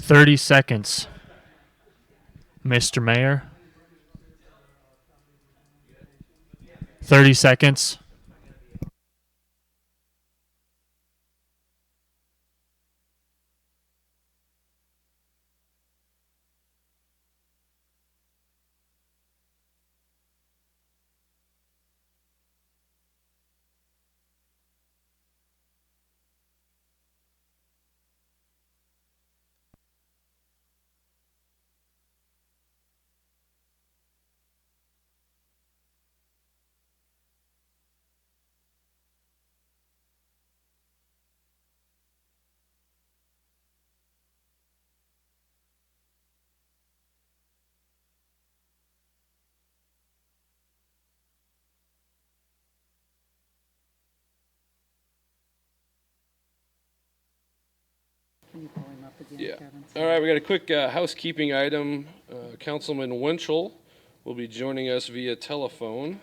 30 seconds, Mr. Mayor. 30 seconds. Can you pull him up again, Yeah. Kevin? All right, we got a quick housekeeping item. Councilman Winchell will be joining us via telephone.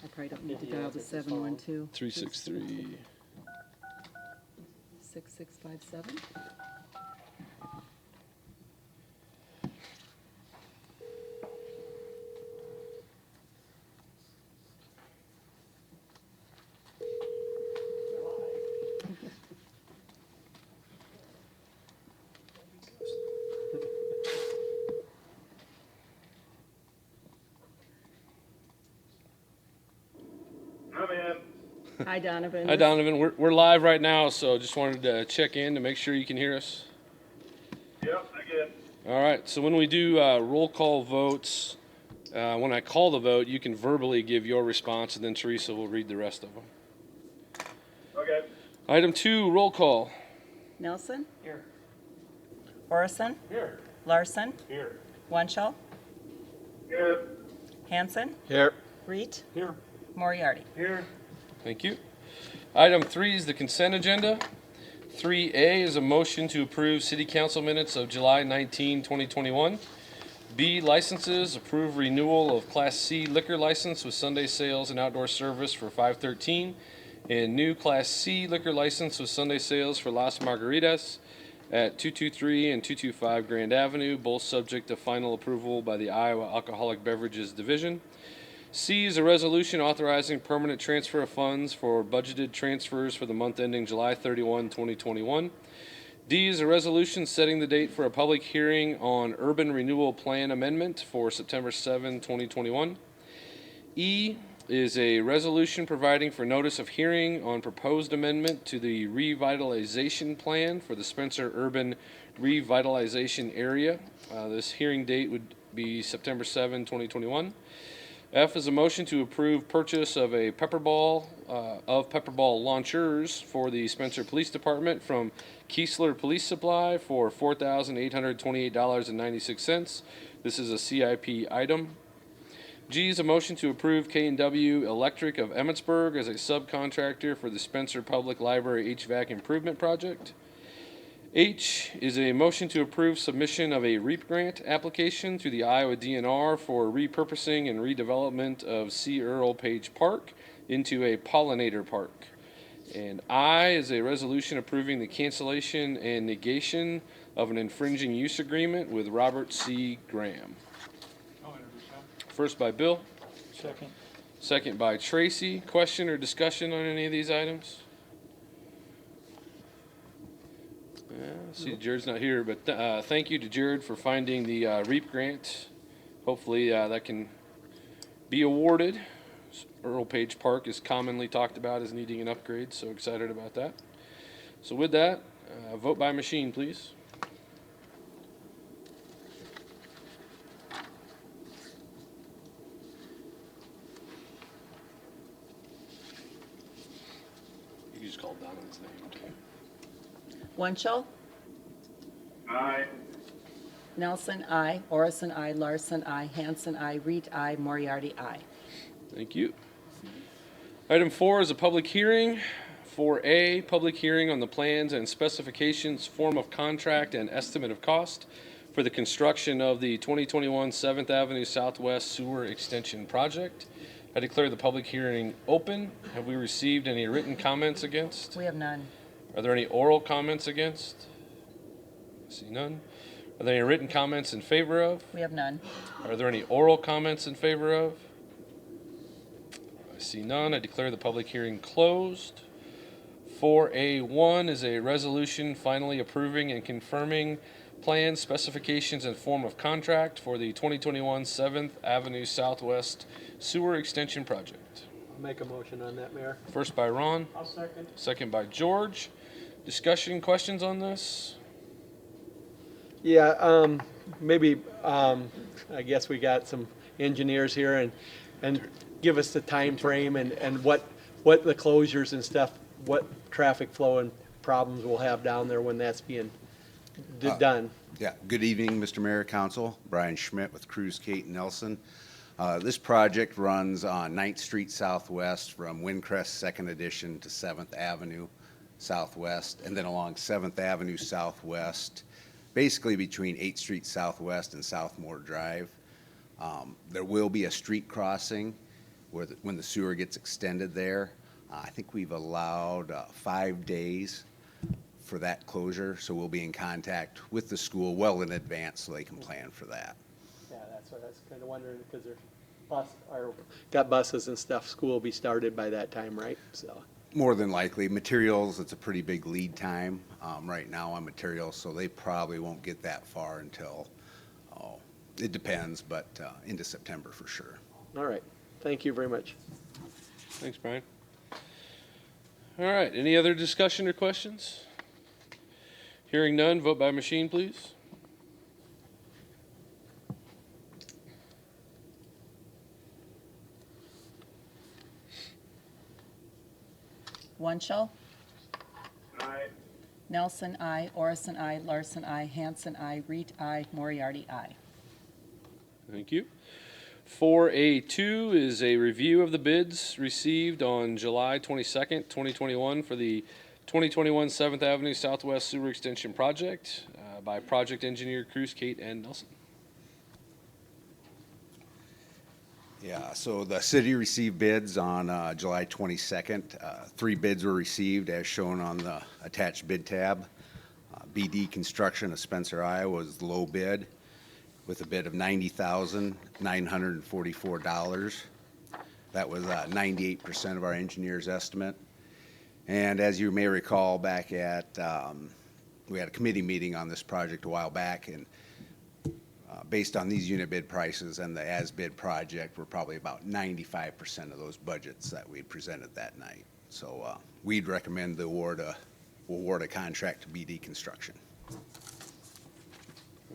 I probably don't need to dial the 712. 363. 6657. Hi, Donovan. Hi, Donovan. We're live right now, so just wanted to check in to make sure you can hear us. Yep, I get. All right, so when we do roll call votes, when I call the vote, you can verbally give your response, and then Teresa will read the rest of them. Okay. Item 2, roll call. Nelson? Here. Orison? Here. Larson? Here. Wunschel? Here. Hanson? Here. Reed? Here. Moriarty? Here. Thank you. Item 3 is the consent agenda. 3A is a motion to approve city council minutes of July 19, 2021. B, licenses, approve renewal of Class C liquor license with Sunday sales and outdoor service for 513, and new Class C liquor license with Sunday sales for Las Margaritas at 223 and 225 Grand Avenue, both subject to final approval by the Iowa Alcoholic Beverages Division. C is a resolution authorizing permanent transfer of funds for budgeted transfers for the month ending July 31, 2021. D is a resolution setting the date for a public hearing on urban renewal plan amendment for September 7, 2021. E is a resolution providing for notice of hearing on proposed amendment to the revitalization plan for the Spencer Urban Revitalization Area. This hearing date would be September 7, 2021. F is a motion to approve purchase of a pepperball launchers for the Spencer Police Department from Keesler Police Supply for $4,828.96. This is a CIP item. G is a motion to approve K&W Electric of Emmitsburg as a subcontractor for the Spencer Public Library HVAC improvement project. H is a motion to approve submission of a REAP grant application to the Iowa DNR for repurposing and redevelopment of C. Earl Page Park into a pollinator park. And I is a resolution approving the cancellation and negation of an infringing use agreement with Robert C. Graham. First by Bill. Second. Second by Tracy. Question or discussion on any of these items? Yeah, see, Jared's not here, but thank you to Jared for finding the REAP grant. Hopefully that can be awarded. Earl Page Park is commonly talked about as needing an upgrade, so excited about that. So with that, vote by machine, please. You just called Donovan's name, too. Wunschel? Aye. Nelson, I. Orison, I. Larson, I. Hanson, I. Reed, I. Moriarty, I. Thank you. Item 4 is a public hearing. 4A, public hearing on the plans and specifications, form of contract, and estimate of cost for the construction of the 2021 7th Avenue Southwest Sewer Extension Project. I declare the public hearing open. Have we received any written comments against? We have none. Are there any oral comments against? I see none. Are there any written comments in favor of? We have none. Are there any oral comments in favor of? I see none. I declare the public hearing closed. 4A1 is a resolution finally approving and confirming plans, specifications, and form of contract for the 2021 7th Avenue Southwest Sewer Extension Project. I'll make a motion on that, Mayor. First by Ron, I'll second. second by George. Discussion, questions on this? Yeah, maybe, I guess we got some engineers here and give us the time frame and what the closures and stuff, what traffic flow and problems we'll have down there when that's being done. Yeah, good evening, Mr. Mayor, Council. Brian Schmidt with Cruz, Kate, and Nelson. This project runs on 9th Street Southwest from Windcrest 2nd Edition to 7th Avenue Southwest, and then along 7th Avenue Southwest, basically between 8th Street Southwest and Southmore Drive. There will be a street crossing when the sewer gets extended there. I think we've allowed 5 days for that closure, so we'll be in contact with the school well in advance so they can plan for that. Yeah, that's what I was kind of wondering, because got buses and stuff, school will be started by that time, right? So, More than likely, materials, it's a pretty big lead time right now on materials, so they probably won't get that far until, it depends, but into September for sure. all right, thank you very much. Thanks, Brian. All right, any other discussion or questions? Hearing none, vote by machine, please. Wunschel, Aye. Nelson, I. Orison, I. Larson, I. Hanson, I. Reed, I. Moriarty, I. Thank you. 4A2 is a review of the bids received on July 22nd, 2021 for the 2021 7th Avenue Southwest Sewer Extension Project by project engineer Cruz, Kate, and Nelson. Yeah, so the city received bids on July 22nd. 3 bids were received as shown on the attached bid tab. BD Construction of Spencer, Iowa was the low bid with a bid of $90,944. That was 98% of our engineer's estimate. And as you may recall, back at, we had a committee meeting on this project a while back, and based on these unit bid prices and the as-bid project, we're probably about 95% of those budgets that we presented that night. So we'd recommend the award a contract to BD Construction. All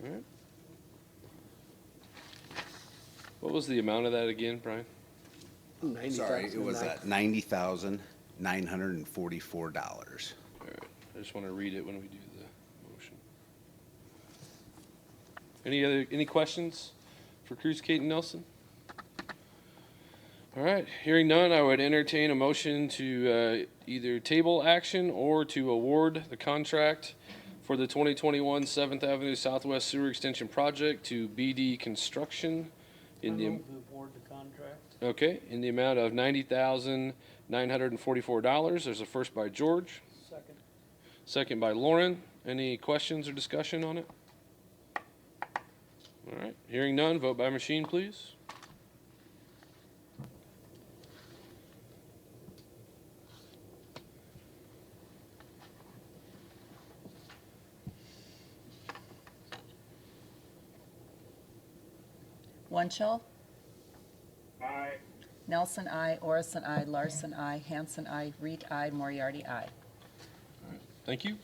right. What was the amount of that again, Brian? Sorry, it was at $90,944. All right. I just want to read it when we do the motion. Any questions for Cruz, Kate, and Nelson? All right. Hearing none, I would entertain a motion to either table action or to award the contract for the 2021 7th Avenue Southwest Sewer Extension Project to BD Construction in the award the contract. okay in the amount of $90,944. There's a first by George, Second. second by Lauren. Any questions or discussion on it? All right. Hearing none, vote by machine, please. Wunschel, Aye. Nelson, I. Orison, I. Larson, I. Hanson, I. Reed, I. Moriarty, I. Thank you.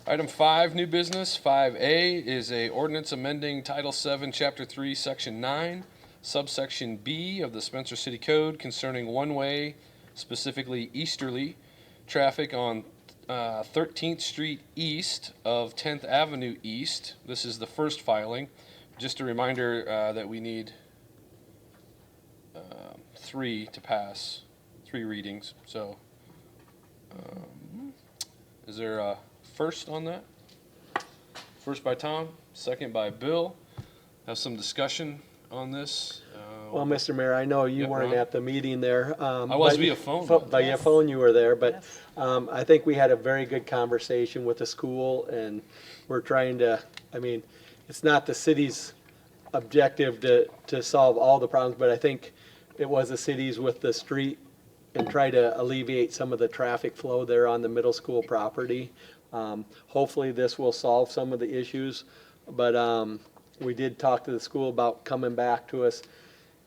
Item 5, new business. 5A is a ordinance amending Title 7, Chapter 3, Section 9, subsection B of the Spencer City Code concerning one-way, specifically easterly, traffic on 13th Street east of 10th Avenue East. This is the first filing. Just a reminder that we need 3 to pass, 3 readings. So is there a first on that? First by Tom, second by Bill. Have some discussion on this. Well, Mr. Mayor, I know you Yep, weren't Ron. at the meeting there. I was but- via phone. Via Yes. phone you were there, but Yes. I think we had a very good conversation with the school, and we're trying to, I mean, it's not the city's objective to solve all the problems, but I think it was the city's with the street and try to alleviate some of the traffic flow there on the middle school property. Hopefully this will solve some of the issues, but we did talk to the school about coming back to us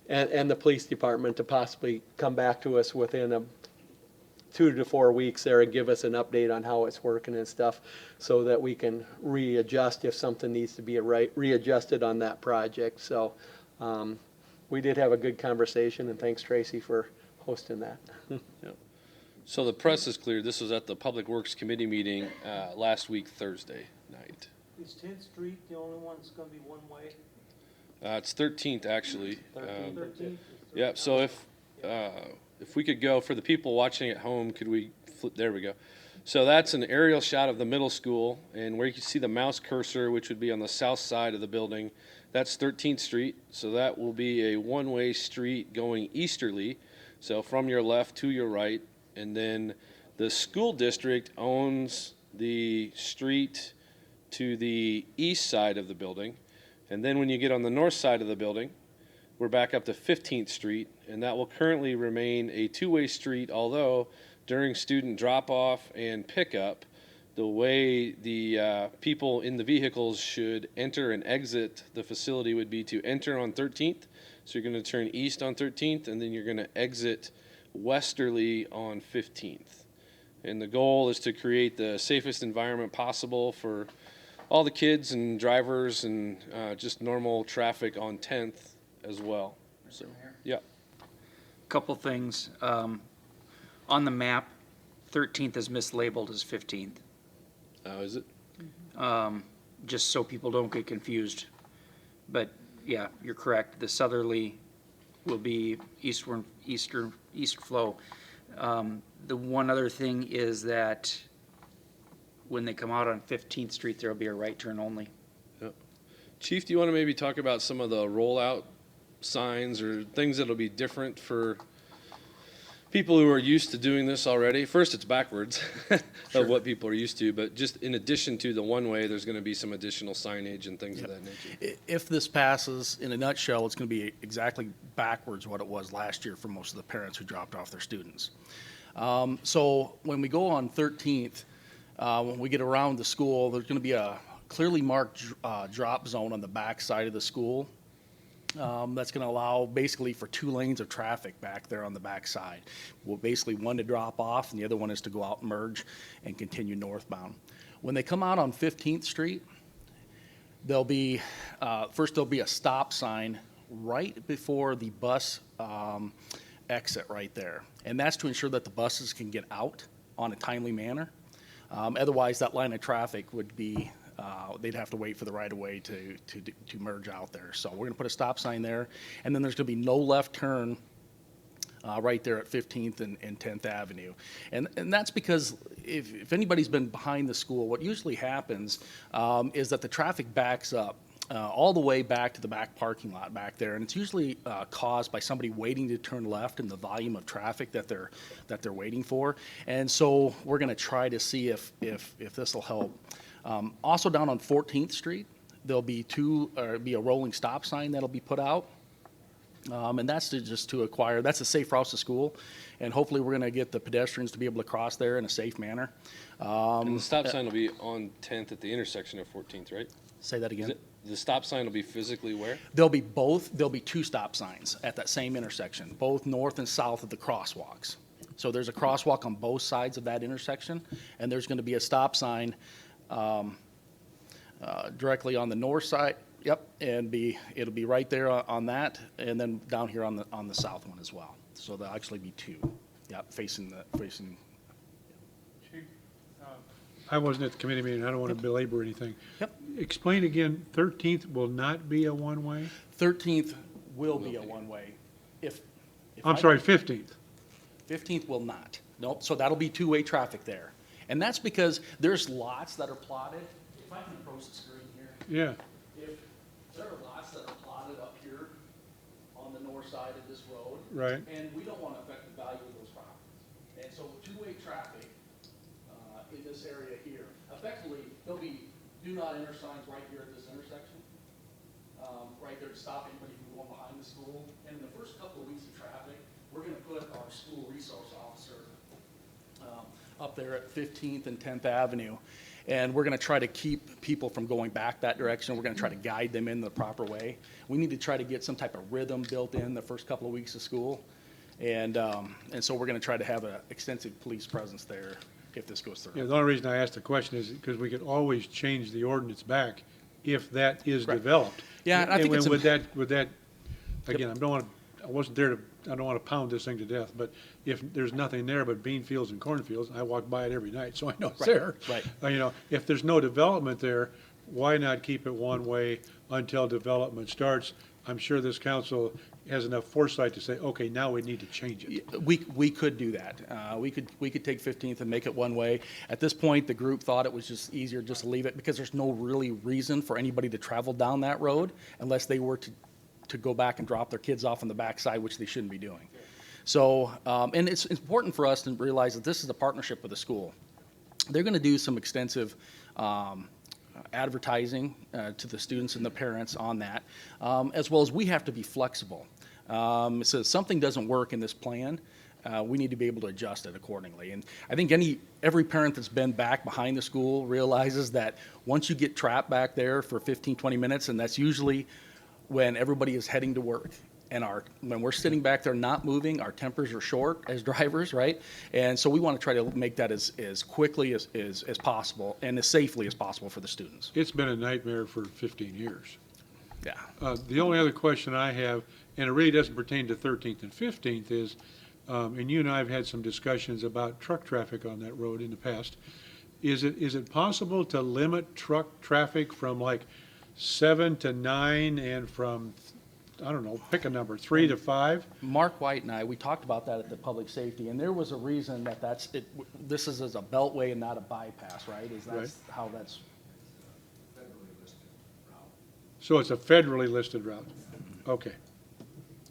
and the police department to possibly come back to us within 2 to 4 weeks there and give us an update on how it's working and stuff so that we can readjust if something needs to be readjusted on that project. So we did have a good conversation, and thanks Tracy for hosting that. So the press is clear. This was at the Public Works Committee meeting last week, Thursday night. Is 10th Street the only one that's gonna be one way? It's 13th, actually. 13th? Yeah, so if we could go, for the people watching at home, could we flip, there we go. So that's an aerial shot of the middle school, and where you can see the mouse cursor, which would be on the south side of the building, that's 13th Street. So that will be a one-way street going easterly, so from your left to your right. And then the school district owns the street to the east side of the building. And then when you get on the north side of the building, we're back up to 15th Street, and that will currently remain a two-way street, although during student drop-off and pickup, the way the people in the vehicles should enter and exit the facility would be to enter on 13th. So you're going to turn east on 13th, and then you're going to exit westerly on 15th. And the goal is to create the safest environment possible for all the kids and drivers and just normal traffic on 10th as well. So, yeah. Couple things. On the map, 13th is mislabeled as 15th, Is it? just so people don't get confused. But yeah, you're correct. The southerly will be east flow. The one other thing is that when they come out on 15th Street, there'll be a right turn only. Chief, do you want to maybe talk about some of the rollout signs or things that'll be different for people who are used to doing this already? First, it's backwards of what people are used to, but just in addition to the one-way, there's going to be some additional signage and things of that nature. If this passes, in a nutshell, it's going to be exactly backwards what it was last year for most of the parents who dropped off their students. So when we go on 13th, when we get around the school, there's going to be a clearly marked drop zone on the back side of the school. That's going to allow basically for 2 lanes of traffic back there on the back side. Well, basically one to drop off and the other one is to go out and merge and continue northbound. When they come out on 15th Street, there'll be, first there'll be a stop sign right before the bus exit right there. And that's to ensure that the buses can get out on a timely manner. Otherwise, that line of traffic would be, they'd have to wait for the right-of-way to merge out there. So we're going to put a stop sign there, and then there's going to be no left turn right there at 15th and 10th Avenue. And that's because if anybody's been behind the school, what usually happens is that the traffic backs up all the way back to the back parking lot back there, and it's usually caused by somebody waiting to turn left and the volume of traffic that they're waiting for. And so we're going to try to see if this will help. Also down on 14th Street, there'll be a rolling stop sign that'll be put out. And that's to acquire, that's a safe route to school. And hopefully we're going to get the pedestrians to be able to cross there in a safe manner. And the stop sign will be on 10th at the intersection of 14th, right? Say that again. The stop sign will be physically where? There'll be 2 stop signs at that same intersection, both north and south of the crosswalks. So there's a crosswalk on both sides of that intersection, and there's going to be a stop sign directly on the north side. Yep, and it'll be right there on that, and then down here on the south one as well. So there'll actually be 2. Yep, facing. I wasn't at the committee meeting, I don't want to belabor anything. Yep. Explain again, 13th will not be a one-way? 13th will be a one-way. If I'm sorry, 15th. 15th will not. Nope, so that'll be 2-way traffic there. And that's because there's lots that are plotted. If I can approach the screen here. Yeah, If there are lots that are plotted up here on the north side of this road. Right. And we don't want to affect the value of those properties. And so two-way traffic in this area here, effectively, there'll be do not enter signs right here at this intersection. Right there to stop anybody from going behind the school. And in the first couple of weeks of traffic, we're going to put our school resource officer up there at 15th and 10th Avenue. And we're going to try to keep people from going back that direction. We're going to try to guide them in the proper way. We need to try to get some type of rhythm built in the first couple of weeks of school. And so we're going to try to have an extensive police presence there if this goes through. Yeah, the only reason I asked the question is because we could always change the ordinance back if that is developed. Yeah, and I think it's would that, again, I wasn't there to, I don't want to pound this thing to death, but if there's nothing there but bean fields and cornfields, I walk by it every night, so I know it's there. Right. You know, if there's no development there, why not keep it one way until development starts? I'm sure this council has enough foresight to say, okay, now we need to change it. We could do that. We could take 15th and make it one way. At this point, the group thought it was just easier just to leave it because there's no really reason for anybody to travel down that road unless they were to go back and drop their kids off on the backside, which they shouldn't be doing. So, and it's important for us to realize that this is a partnership with the school. They're going to do some extensive advertising to the students and the parents on that, as well as we have to be flexible. So if something doesn't work in this plan, we need to be able to adjust it accordingly. And I think every parent that's been back behind the school realizes that once you get trapped back there for 15, 20 minutes, and that's usually when everybody is heading to work, and when we're sitting back there not moving, our tempers are short as drivers, right? And so we want to try to make that as quickly as possible and as safely as possible for the students. It's been a nightmare for 15 years. Yeah. The only other question I have, and it really doesn't pertain to 13th and 15th, is, and you and I have had some discussions about truck traffic on that road in the past. Is it possible to limit truck traffic from like 7 to 9 and from, I don't know, pick a number, 3 to 5? Mark White and I, we talked about that at the public safety, and there was a reason that this is as a beltway and not a bypass, right? How that's. So it's a federally listed route? Okay.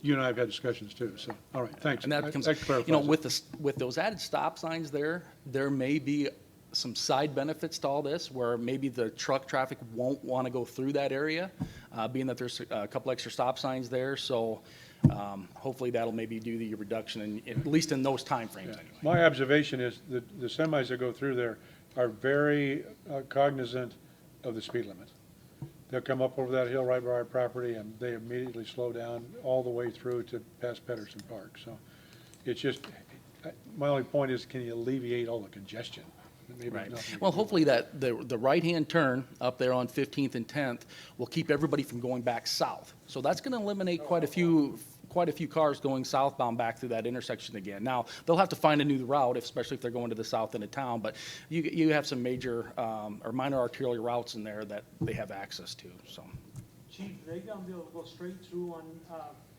You and I have had discussions too, so, all right, thanks. And that becomes, clarifies you know, it. with those added stop signs there may be some side benefits to all this, where maybe the truck traffic won't want to go through that area, being that there's a couple extra stop signs there. So hopefully that'll maybe do the reduction, at least in those timeframes anyway. My observation is that the semis that go through there are very cognizant of the speed limit. They'll come up over that hill right by our property, and they immediately slow down all the way through to past Pedersen Park. So it's just, my only point is, can you alleviate all the congestion? Maybe Right. nothing. Well, hopefully that the right-hand turn up there on 15th and 10th will keep everybody from going back south. So that's going to eliminate quite a few cars going southbound back through that intersection again. Now, they'll have to find a new route, especially if they're going to the south end of town, but you have some major or minor arterial routes in there that they have access to, so. Chief, they gonna be able to go straight through on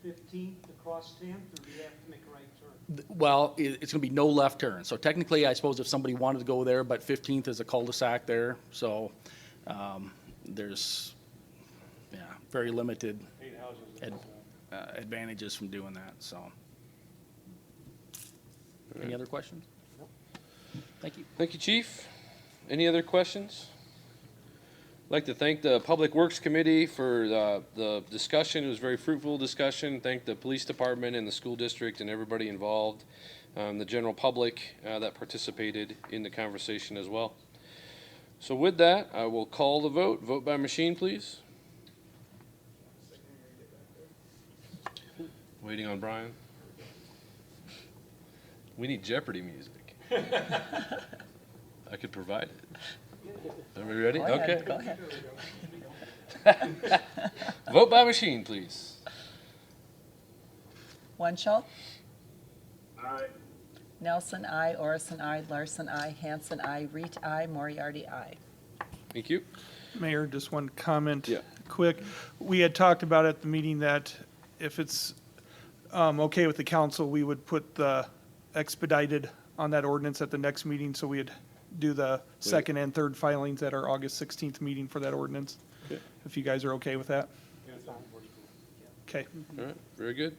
15th across 10th, or do you have to make a right turn? Well, it's going to be no left turn. So technically, I suppose if somebody wanted to go there, but 15th is a cul-de-sac there, so there's, very limited advantages from doing that, so. Any other questions? Thank you. Thank you, Chief. Any other questions? I'd like to thank the Public Works Committee for the discussion. It was a very fruitful discussion. Thank the police department and the school district and everybody involved, the general public that participated in the conversation as well. So with that, I will call the vote. Vote by machine, please. Waiting on Brian. We need Jeopardy music. I could provide it. Are we ready? Go ahead, Okay. Go ahead. Vote by machine, please. Wunschel, Aye. Nelson, I, Orison, I, Larson, I, Hanson, I, Reed, I, Moriarty, I. Thank you. Mayor, just one comment. Yeah. Quick. We had talked about at the meeting that if it's okay with the council, we would put the expedited on that ordinance at the next meeting, so we'd do the second and third filings at our August 16th meeting for that ordinance, Okay. if you guys are okay with that. Okay. All right, very good.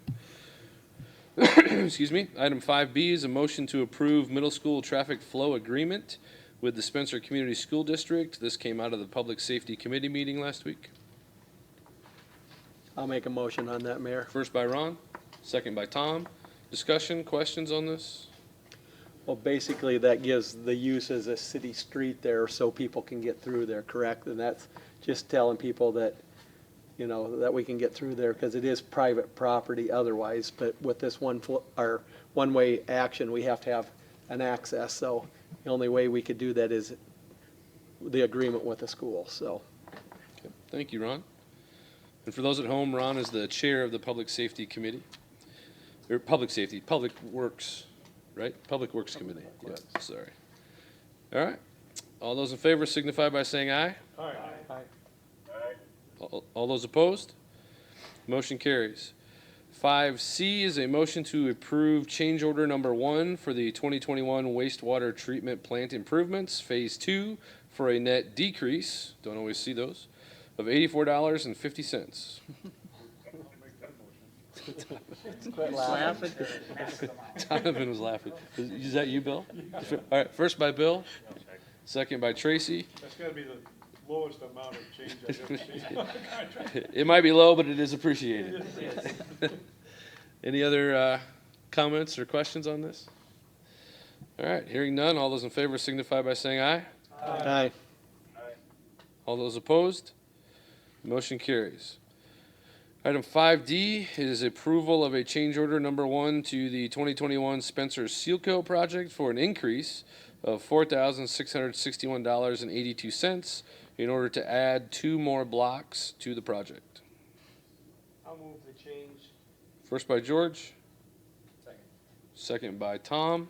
Excuse me. Item 5B is a motion to approve middle school traffic flow agreement with the Spencer Community School District. This came out of the Public Safety Committee meeting last week. I'll make a motion on that, Mayor. First by Ron, second by Tom. Discussion, questions on this? Well, basically, that gives the use as a city street there so people can get through there, correct? And that's just telling people that, you know, that we can get through there because it is private property otherwise. But with this one-way action, we have to have an access. So the only way we could do that is the agreement with the school, so. Okay. Thank you, Ron. And for those at home, Ron is the chair of the Public Safety Committee. Or Public Works, right? Public Works Committee. Yeah, sorry. All right. All those in favor signify by saying aye. Aye. All those opposed? Motion carries. 5C is a motion to approve change order number 1 for the 2021 wastewater treatment plant improvements, Phase 2, for a net decrease, don't always see those, of $84.50. Quit laughing. Donovan was laughing. Is that you, Bill? All right, first by Bill, second by Tracy. That's gotta be the lowest amount of change I've ever seen. It might be low, but it is appreciated. Any other comments or questions on this? All right, hearing none, all those in favor signify by saying aye. Aye. All those opposed? Motion carries. Item 5D is approval of a change order number 1 to the 2021 Spencer Sealco project for an increase of $4,661.82 in order to add 2 more blocks to the project. I'll move the change. First by George. Second by Tom.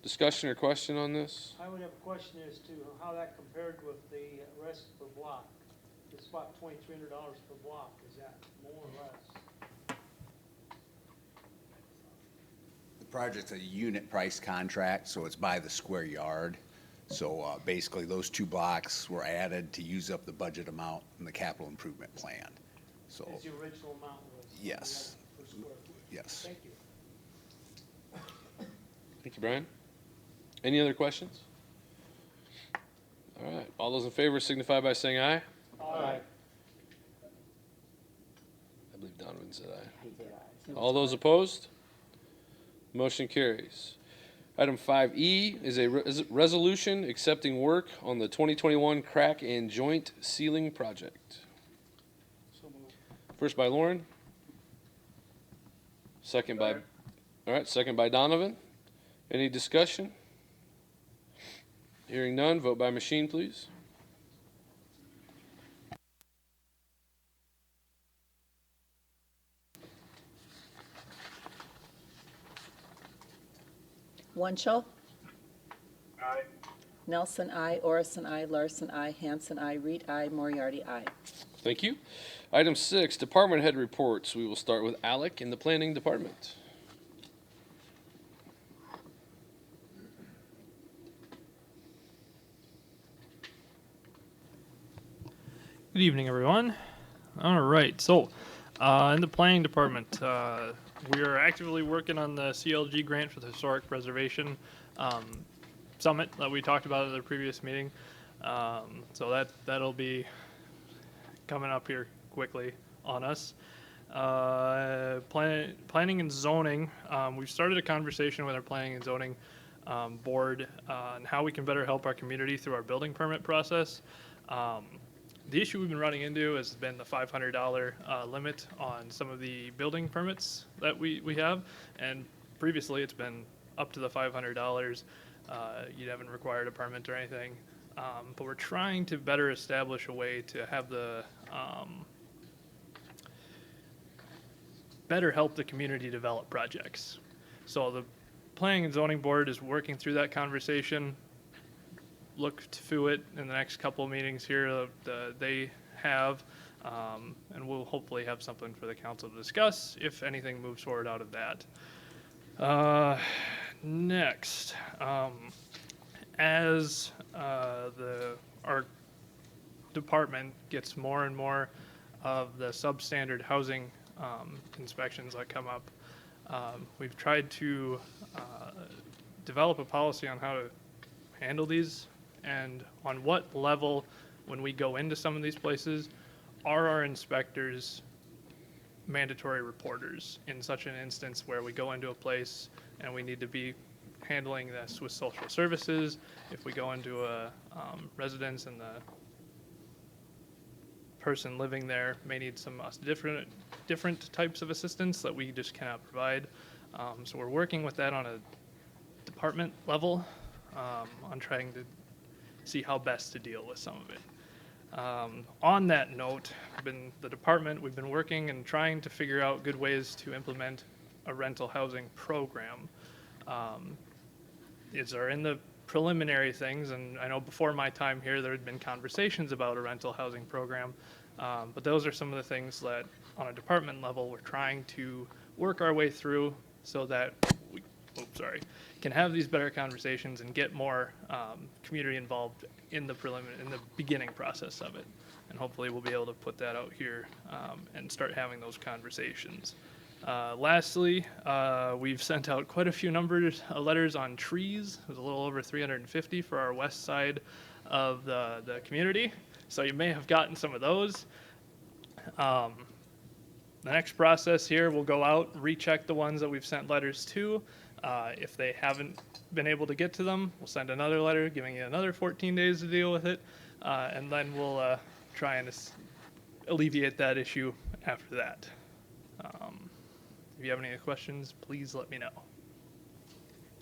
Discussion or question on this? I would have a question as to how that compared with the rest per block. It's about $2,300 per block. Is that more or less? The project's a unit price contract, so it's by the square yard. So basically, those 2 blocks were added to use up the budget amount in the capital improvement plan. So, As the original amount was? Yes. Per square foot. yes. Thank you. Thank you, Brian. Any other questions? All right, all those in favor signify by saying aye. Aye. I believe Donovan said aye. All those opposed? Motion carries. Item 5E is a resolution accepting work on the 2021 crack and joint sealing project. First by Lauren. Second by Donovan. Any discussion? Hearing none, vote by machine, please. Wunschel, Aye. Nelson, I, Orison, I, Larson, I, Hanson, I, Reed, I, Moriarty, I. Thank you. Item 6, department head reports. We will start with Alec in the planning department. Good evening, everyone. All right, so in the planning department, we are actively working on the CLG grant for the Historic Preservation Summit that we talked about at the previous meeting. So that'll be coming up here quickly on us. Planning and zoning, we've started a conversation with our planning and zoning board on how we can better help our community through our building permit process. The issue we've been running into has been the $500 limit on some of the building permits that we have, and previously it's been up to the $500. You haven't required a permit or anything, but we're trying to better establish a way to have the better help the community develop projects. So the Planning and Zoning Board is working through that conversation. Look to it in the next couple of meetings here that they have, and we'll hopefully have something for the council to discuss if anything moves forward out of that. Next, as our department gets more and more of the substandard housing inspections that come up, We've tried to develop a policy on how to handle these and on what level, when we go into some of these places, are our inspectors mandatory reporters in such an instance where we go into a place and we need to be handling this with social services. If we go into a residence and the person living there may need some different types of assistance that we just cannot provide. So we're working with that on a department level on trying to see how best to deal with some of it. On that note, we've been working and trying to figure out good ways to implement a rental housing program. These are in the preliminary things, and I know before my time here, there had been conversations about a rental housing program, but those are some of the things that on a department level, we're trying to work our way through so that we can have these better conversations and get more community involved in the beginning process of it. And hopefully we'll be able to put that out here and start having those conversations. Lastly, we've sent out quite a few letters on trees. It was a little over 350 for our west side of the community. So you may have gotten some of those. The next process here, we'll go out, recheck the ones that we've sent letters to. If they haven't been able to get to them, we'll send another letter giving you another 14 days to deal with it. And then we'll try and alleviate that issue after that. If you have any questions, please let me know.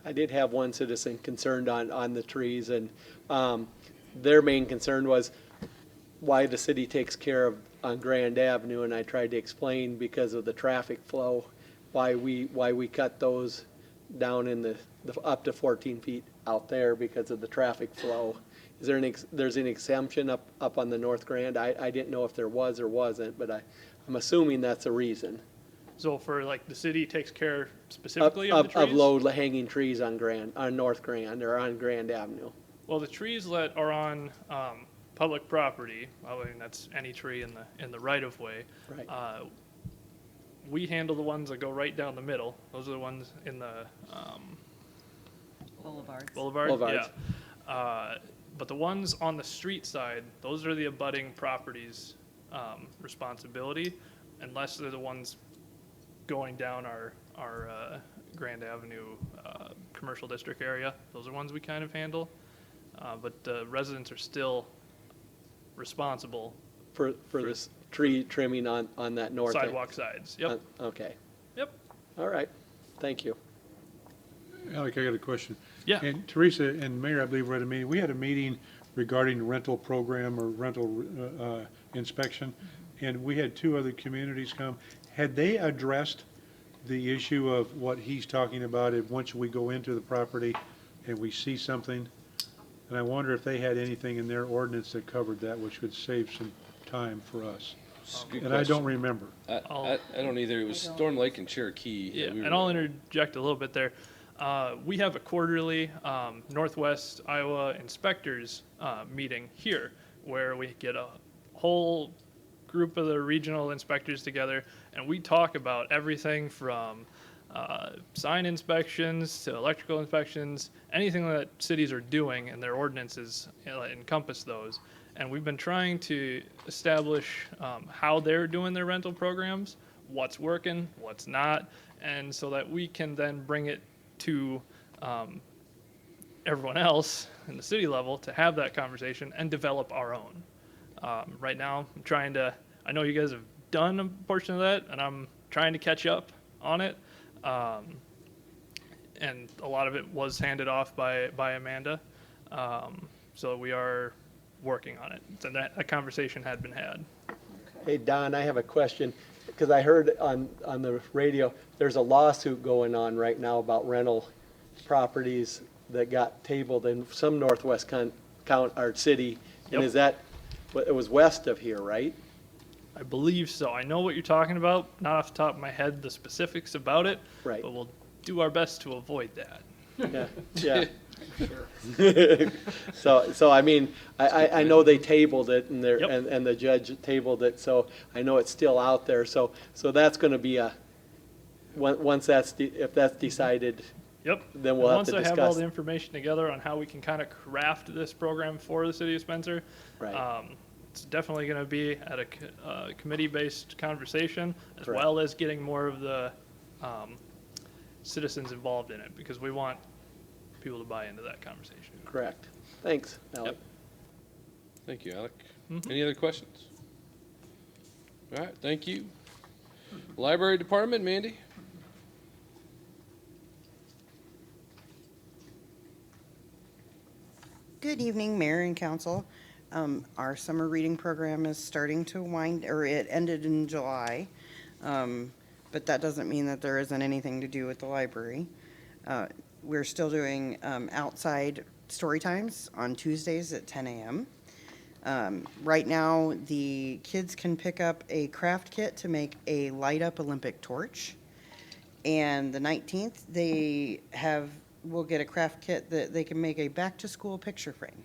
I did have one citizen concerned on the trees, and their main concern was why the city takes care of on Grand Avenue, and I tried to explain because of the traffic flow, why we cut those down in the up to 14 feet out there because of the traffic flow. Is there there's an exemption up on the North Grand? I didn't know if there was or wasn't, but I'm assuming that's a reason. So for like the city takes care specifically of the trees? Of low hanging trees on North Grand or on Grand Avenue. Well, the trees that are on public property, I mean, that's any tree in the right of way. Right. We handle the ones that go right down the middle. Those are the ones in the Boulevards. Boulevards. Yeah. But the ones on the street side, those are the abutting properties' responsibility, unless they're the ones going down our Grand Avenue commercial district area. Those are ones we kind of handle. But the residents are still responsible For this tree trimming on that north end. sidewalk sides. Yep. Okay. Yep. All right. Thank you. Alec, I got a question. Yeah. And Teresa and Mayor, I believe, were at a meeting. We had a meeting regarding rental program or rental inspection, and we had 2 other communities come. Had they addressed the issue of what he's talking about if once we go into the property and we see something? And I wonder if they had anything in their ordinance that covered that, which would save some time for us. Good And I question. don't remember. I don't either. It was Storm Lake and Cherokee. Yeah, that we and were- I'll interject a little bit there. We have a quarterly Northwest Iowa inspectors meeting here where we get a whole group of the regional inspectors together and we talk about everything from sign inspections to electrical inspections, anything that cities are doing and their ordinances encompass those. And we've been trying to establish how they're doing their rental programs, what's working, what's not, and so that we can then bring it to everyone else in the city level to have that conversation and develop our own. Right now, I know you guys have done a portion of that, and I'm trying to catch up on it. And a lot of it was handed off by Amanda. So we are working on it. So that conversation had been had. Hey, Don, I have a question, because I heard on the radio, there's a lawsuit going on right now about rental properties that got tabled in some northwest our city. And Yep. is that, it was west of here, right? I believe so. I know what you're talking about, not off the top of my head the specifics about it, Right. but we'll do our best to avoid that. Yeah, yeah. So I mean, I know they tabled it and Yep. and the judge tabled it, so I know it's still out there. So that's gonna be once that's, if that's decided, Yep. then we'll have Once to I have all discuss. the information together on how we can kind of craft this program for the city of Spencer, Right. it's definitely going to be at a committee-based conversation, as Correct. well as getting more of the citizens involved in it, because we want people to buy into that conversation. Correct. Thanks, Alec. Thank you, Alec. Any other questions? All right, thank you. Library Department, Mandy? Good evening, Mayor and Council. Our summer reading program is starting to wind, or it ended in July. But that doesn't mean that there isn't anything to do with the library. We're still doing outside story times on Tuesdays at 10 a.m. Right now, the kids can pick up a craft kit to make a light-up Olympic torch. And the 19th, we'll get a craft kit that they can make a back-to-school picture frame.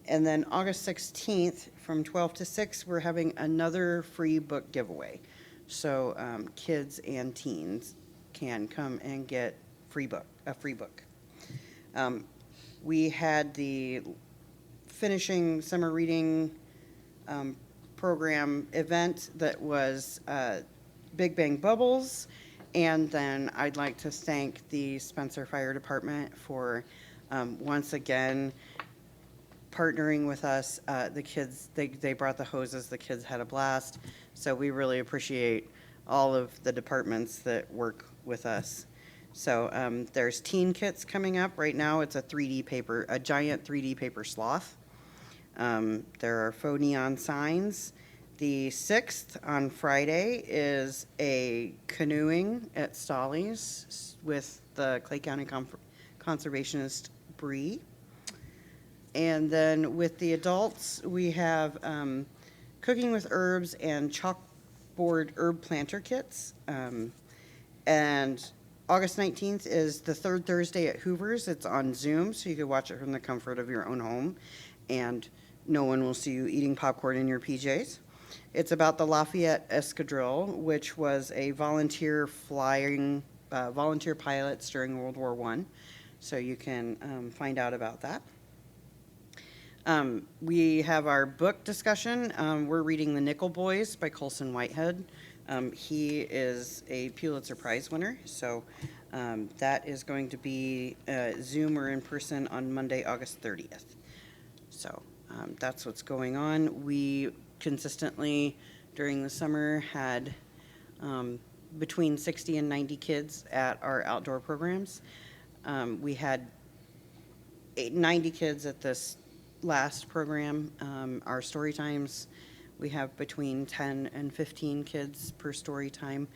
And then August 16th, from 12 to 6, we're having another free book giveaway. So kids and teens can come and get a free book. We had the finishing summer reading program event that was Big Bang Bubbles. And then I'd like to thank the Spencer Fire Department for once again partnering with us. The kids, they brought the hoses, the kids had a blast. So we really appreciate all of the departments that work with us. So there's teen kits coming up. Right now it's a giant 3D paper sloth. There are faux neon signs. The 6th on Friday is a canoeing at Stolly's with the Clay County Conservationist Bree. And then with the adults, we have cooking with herbs and chalkboard herb planter kits. And August 19th is the third Thursday at Hoover's. It's on Zoom, so you can watch it from the comfort of your own home. And no one will see you eating popcorn in your PJs. It's about the Lafayette Escadrille, which was a volunteer pilots during World War I. So you can find out about that. We have our book discussion. We're reading The Nickel Boys by Colson Whitehead. He is a Pulitzer Prize winner. So that is going to be Zoom or in person on Monday, August 30th. So that's what's going on. We consistently during the summer had between 60 and 90 kids at our outdoor programs. We had 90 kids at this last program. Our story times, we have between 10 and 15 kids per story time.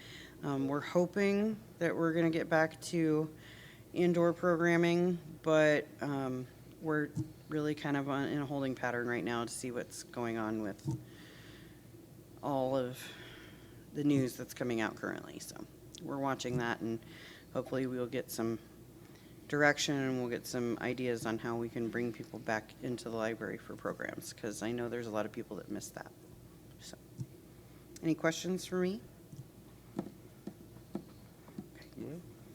We're hoping that we're going to get back to indoor programming, but we're really kind of in a holding pattern right now to see what's going on with all of the news that's coming out currently. So we're watching that, and hopefully we'll get some direction and we'll get some ideas on how we can bring people back into the library for programs, because I know there's a lot of people that miss that. So, any questions for me?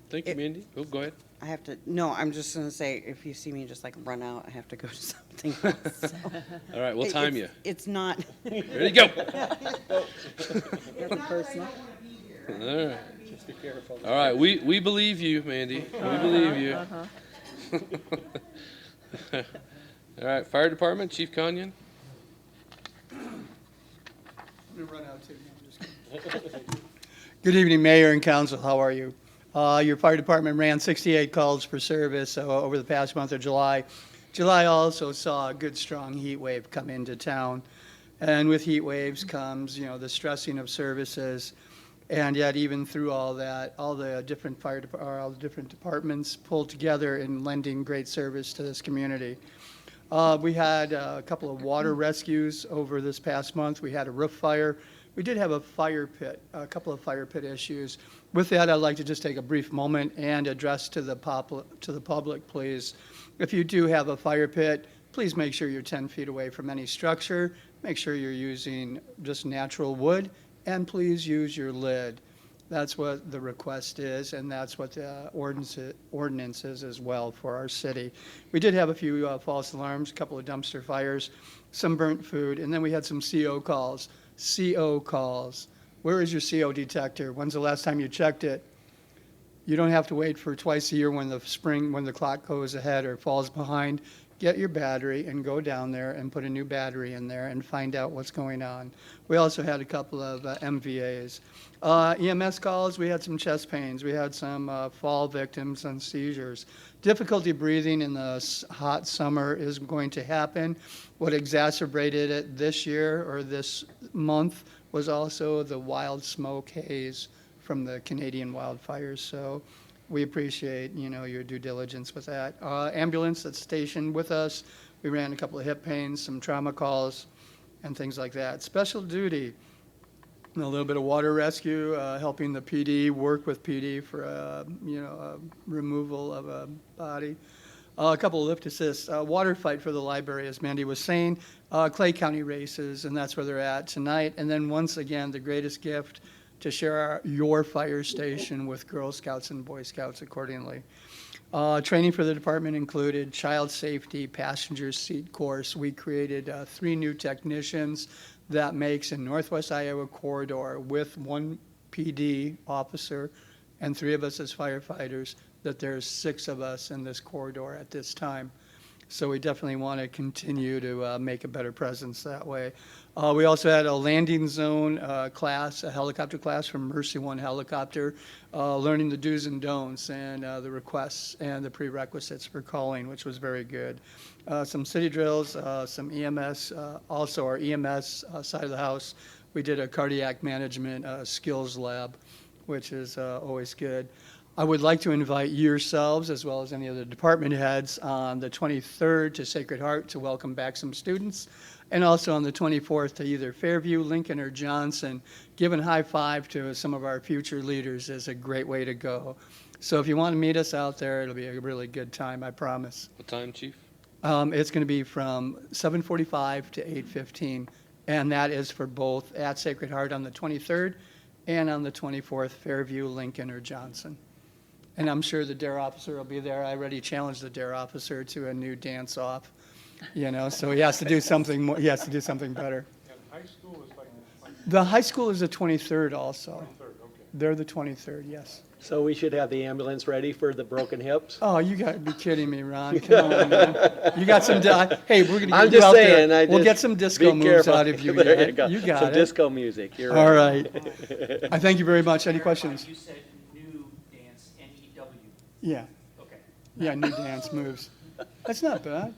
Thank you, Mandy. Oh, go ahead. I have to, no, I'm just going to say, if you see me just like run out, I have to go to something else. So. All right, we'll time you. It's not. Ready, go. Nothing personal. All right. Just be careful. All right, we believe you, Mandy. We believe you. All right, Fire Department, Chief Conyon. Good evening, Mayor and Council. How are you? Your fire department ran 68 calls for service over the past month of July. July also saw a good, strong heat wave come into town. And with heat waves comes, the stressing of services. And yet, even through all that, all the different all the different departments pulled together in lending great service to this community. We had a couple of water rescues over this past month. We had a roof fire. We did have a couple of fire pit issues. With that, I'd like to just take a brief moment and address to the public, please. If you do have a fire pit, please make sure you're 10 feet away from any structure. Make sure you're using just natural wood, and please use your lid. That's what the request is, and that's what the ordinance is as well for our city. We did have a few false alarms, a couple of dumpster fires, some burnt food, and then we had some CO calls. CO calls. Where is your CO detector? When's the last time you checked it? You don't have to wait for twice a year when the clock goes ahead or falls behind. Get your battery and go down there and put a new battery in there and find out what's going on. We also had a couple of MVAs. EMS calls, we had some chest pains. We had some fall victims and seizures. Difficulty breathing in the hot summer is going to happen. What exacerbated it this year or this month was also the wild smoke haze from the Canadian wildfires. So we appreciate, your due diligence with that. Ambulance that's stationed with us, we ran a couple of hip pains, some trauma calls, and things like that. Special duty, a little bit of water rescue, helping the PD work with PD for, removal of a body. A couple of lift assists, water fight for the library, as Mandy was saying, Clay County races, and that's where they're at tonight. And then once again, the greatest gift, to share your fire station with Girl Scouts and Boy Scouts accordingly. Training for the department included child safety, passenger seat course. We created 3 new technicians. That makes a Northwest Iowa corridor with 1 PD officer and 3 of us as firefighters, that there's 6 of us in this corridor at this time. So we definitely want to continue to make a better presence that way. We also had a landing zone class, a helicopter class from Mercy One Helicopter, learning the do's and don'ts and the requests and the prerequisites for calling, which was very good. Some city drills, some EMS, also our EMS side of the house. We did a cardiac management skills lab, which is always good. I would like to invite yourselves, as well as any other department heads, on the 23rd to Sacred Heart to welcome back some students, and also on the 24th to either Fairview, Lincoln, or Johnson. Giving a high five to some of our future leaders is a great way to go. So if you want to meet us out there, it'll be a really good time, I promise. What time, Chief? It's going to be from 7:45 to 8:15, and that is for both at Sacred Heart on the 23rd and on the 24th, Fairview, Lincoln, or Johnson. And I'm sure the DARE officer will be there. I already challenged the DARE officer to a new dance-off, so he has to do something more. He has to do something better. And high school is like The high school is the 23rd also. 23rd, okay. They're the 23rd, yes. So we should have the ambulance ready for the broken hips? Oh, you got to be kidding me, Ron. Come on, man. You got some, hey, we're going to I'm get you just out saying, there. I We'll just- get some disco be moves careful. out of you There yet. you go. You got Some it. disco music, you're All right. right. I thank you very much. Any questions? You said new dance, N-E-W. Yeah. Okay. Yeah, new dance moves. That's not bad.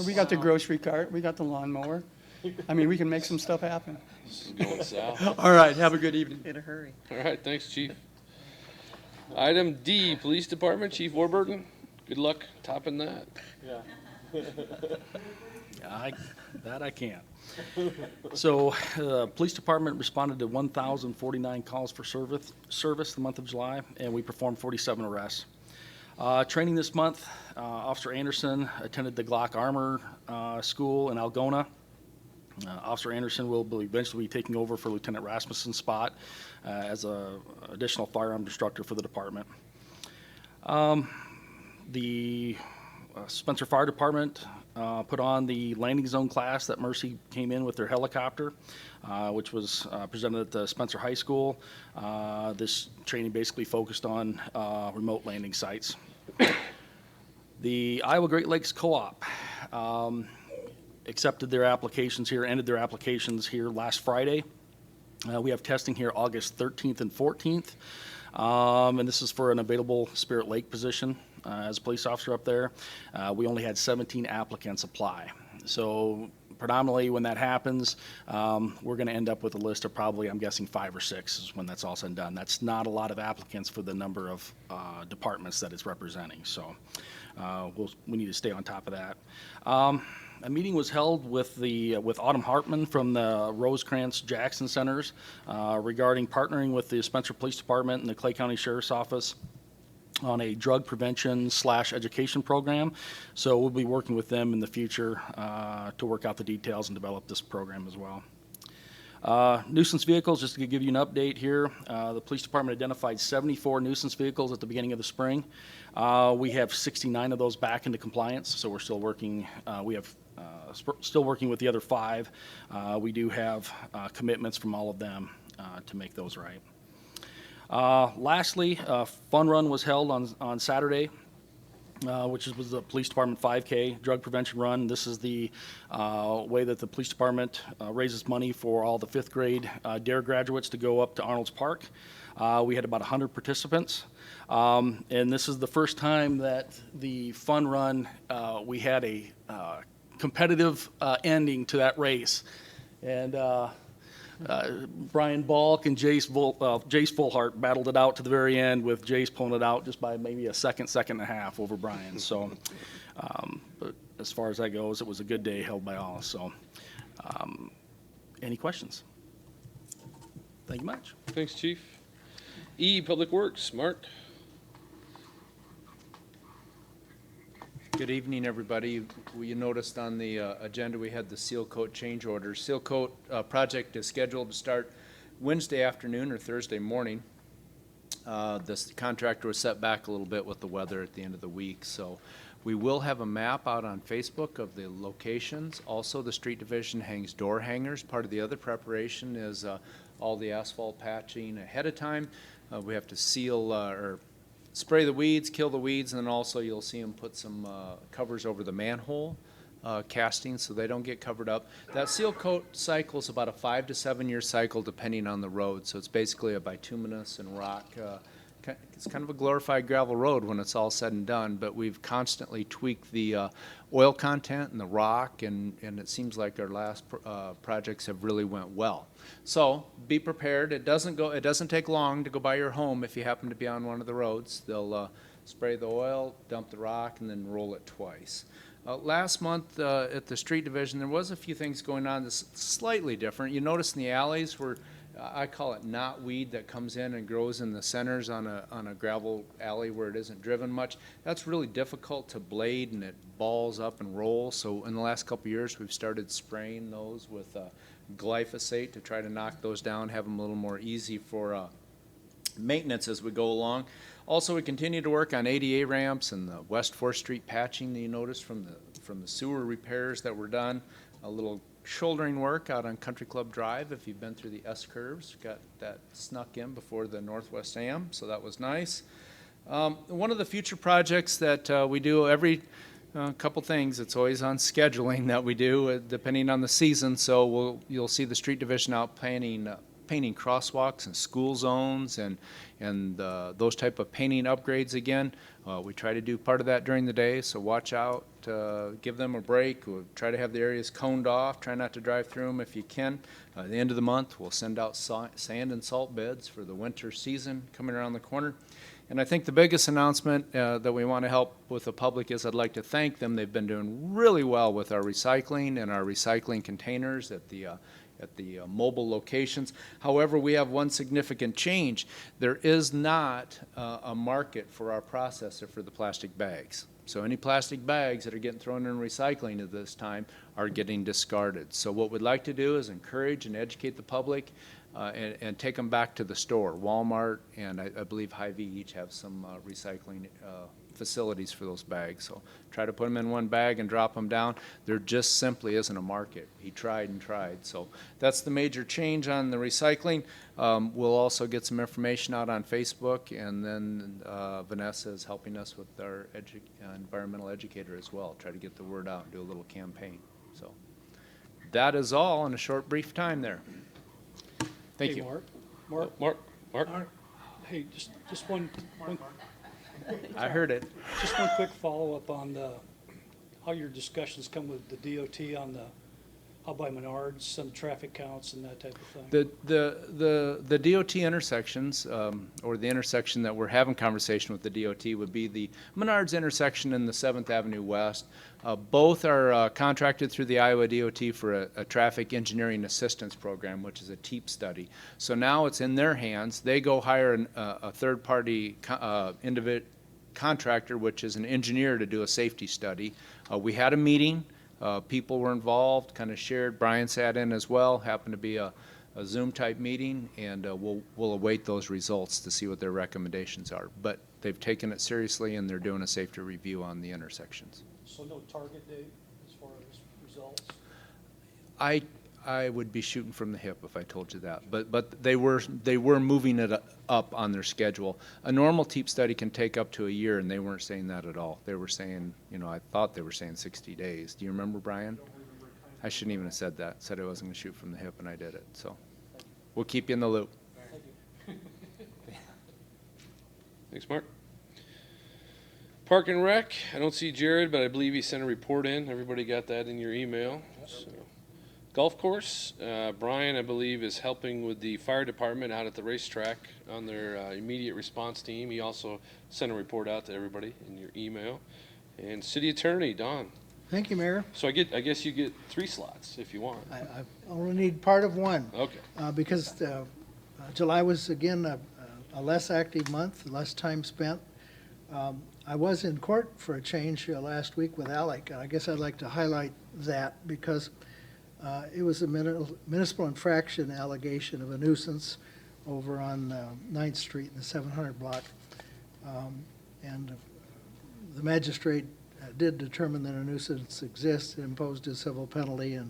We got the grocery cart. We got the lawnmower. I mean, we can make some stuff happen. This is going south. All right. Have a good evening. In a hurry. All right, thanks, Chief. Item D, Police Department, Chief Warburton. Good luck topping that. I can't. So, police department responded to 1,049 calls for service the month of July, and we performed 47 arrests. Training this month, Officer Anderson attended the Glock Armor School in Algona. Officer Anderson will eventually be taking over for Lieutenant Rasmussen's spot as an additional firearm instructor for the department. The Spencer Fire Department put on the landing zone class that Mercy came in with their helicopter, which was presented at the Spencer High School. This training basically focused on remote landing sites. The Iowa Great Lakes Co-op accepted their applications here, ended their applications here last Friday. We have testing here August 13th and 14th, and this is for an available Spirit Lake position as a police officer up there. We only had 17 applicants apply. So predominantly when that happens, we're going to end up with a list of probably, I'm guessing, 5 or 6 is when that's all said and done. That's not a lot of applicants for the number of departments that it's representing. So we need to stay on top of that. A meeting was held with Autumn Hartman from the Rosecrans Jackson Centers regarding partnering with the Spencer Police Department and the Clay County Sheriff's Office on a drug prevention / education program. So we'll be working with them in the future to work out the details and develop this program as well. Nuisance vehicles, just to give you an update here, the police department identified 74 nuisance vehicles at the beginning of the spring. We have 69 of those back into compliance, so we're still working, still working with the other 5. We do have commitments from all of them to make those right. Lastly, Fun Run was held on Saturday, which was the police department 5K drug prevention run. This is the way that the police department raises money for all the 5th grade DARE graduates to go up to Arnold's Park. We had about 100 participants, and this is the first time that the Fun Run, we had a competitive ending to that race. And Brian Balk and Jace Fullhart battled it out to the very end, with Jace pulling it out just by maybe a second and a half over Brian. So, but as far as that goes, it was a good day held by all. So, any questions? Thank you much. Thanks, Chief. E, Public Works, Mark. Good evening, everybody. You noticed on the agenda we had the seal coat change order. Seal coat project is scheduled to start Wednesday afternoon or Thursday morning. This contractor was set back a little bit with the weather at the end of the week, so we will have a map out on Facebook of the locations. Also, the street division hangs door hangers. Part of the other preparation is all the asphalt patching ahead of time. We have to seal or spray the weeds, kill the weeds, and then also you'll see them put some covers over the manhole castings so they don't get covered up. That seal coat cycle is about a 5 to 7 year cycle depending on the road. So it's basically a bituminous and rock. It's kind of a glorified gravel road when it's all said and done, but we've constantly tweaked the oil content and the rock, and it seems like our last projects have really went well. So be prepared. It doesn't take long to go by your home if you happen to be on one of the roads. They'll spray the oil, dump the rock, and then roll it twice. Last month at the street division, there was a few things going on that's slightly different. You notice in the alleys where I call it knotweed that comes in and grows in the centers on a gravel alley where it isn't driven much. That's really difficult to blade, and it balls up and rolls. So in the last couple of years, we've started spraying those with glyphosate to try to knock those down, have them a little more easy for maintenance as we go along. Also, we continue to work on ADA ramps and the West 4th Street patching that you noticed from the sewer repairs that were done. A little shouldering work out on Country Club Drive. If you've been through the S-curves, got that snuck in before the Northwest Am, so that was nice. One of the future projects that we do every couple things, it's always on scheduling that we do depending on the season, so you'll see the street division out painting crosswalks and school zones and those type of painting upgrades again. We try to do part of that during the day, so watch out, give them a break. We'll try to have the areas coned off, try not to drive through them if you can. At the end of the month, we'll send out sand and salt beds for the winter season coming around the corner. And I think the biggest announcement that we want to help with the public is I'd like to thank them. They've been doing really well with our recycling and our recycling containers at the mobile locations. However, we have one significant change. There is not a market for our processor for the plastic bags. So any plastic bags that are getting thrown in recycling at this time are getting discarded. So what we'd like to do is encourage and educate the public and take them back to the store. Walmart and I believe Hy-Vee each have some recycling facilities for those bags. So try to put them in one bag and drop them down. There just simply isn't a market. He tried and tried. So that's the major change on the recycling. We'll also get some information out on Facebook, and then Vanessa is helping us with our environmental educator as well. Try to get the word out and do a little campaign. So that is all in a short, brief time there. Thank you. Mark. Hey, just one. I heard it. Just one quick follow-up on how your discussions come with the DOT on how by Menards, some traffic counts and that type of thing. The DOT intersections, or the intersection that we're having conversation with the DOT would be the Menards intersection and the 7th Avenue West. Both are contracted through the Iowa DOT for a traffic engineering assistance program, which is a TEEP study. So now it's in their hands. They go hire a third-party contractor, which is an engineer, to do a safety study. We had a meeting. People were involved, kind of shared. Brian sat in as well, happened to be a a Zoom-type meeting, and we'll await those results to see what their recommendations are. But they've taken it seriously, and they're doing a safety review on the intersections. So no target date as far as results? I would be shooting from the hip if I told you that, but they were moving it up on their schedule. A normal TEEP study can take up to a year, and they weren't saying that at all. They were saying, I thought they were saying 60 days. Do you remember, Brian? I shouldn't even have said that. Said I wasn't going to shoot from the hip, and I did it. So we'll keep you in the loop. Thanks, Mark. Park and Rec, I don't see Jared, but I believe he sent a report in. Everybody got that in your email. So. Golf course, Brian, I believe, is helping with the fire department out at the racetrack on their immediate response team. He also sent a report out to everybody in your email. And city attorney, Don. Thank you, Mayor. So I guess you get 3 slots if you want. I only need part of one. Okay. Because July was, again, a less active month, less time spent. I was in court for a change last week with Alec, and I guess I'd like to highlight that because it was a municipal infraction allegation of a nuisance over on 9th Street in the 700 block. And the magistrate did determine that a nuisance exists, imposed a civil penalty, and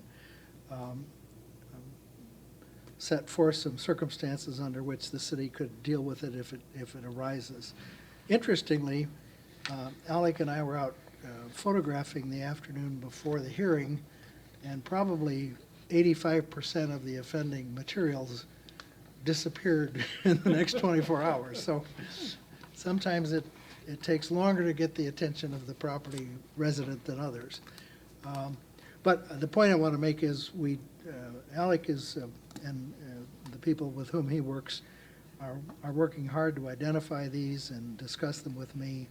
set forth some circumstances under which the city could deal with it if it arises. Interestingly, Alec and I were out photographing the afternoon before the hearing, and probably 85% of the offending materials disappeared in the next 24 hours. So sometimes it takes longer to get the attention of the property resident than others. But the point I want to make is Alec is, and the people with whom he works are working hard to identify these and discuss them with me.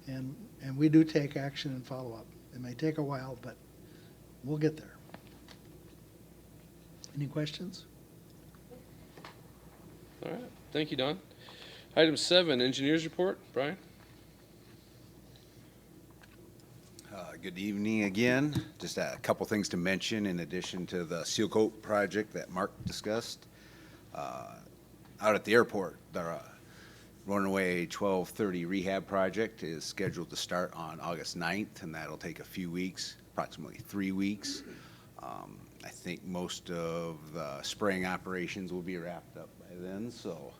And we do take action and follow up. It may take a while, but we'll get there. Any questions? All right. Thank you, Don. Item 7, engineers report. Brian? Good evening again. Just a couple things to mention in addition to the seal coat project that Mark discussed. Out at the airport, the Runaway 1230 rehab project is scheduled to start on August 9th, and that'll take a few weeks, approximately 3 weeks. I think most of the spraying operations will be wrapped up by then, so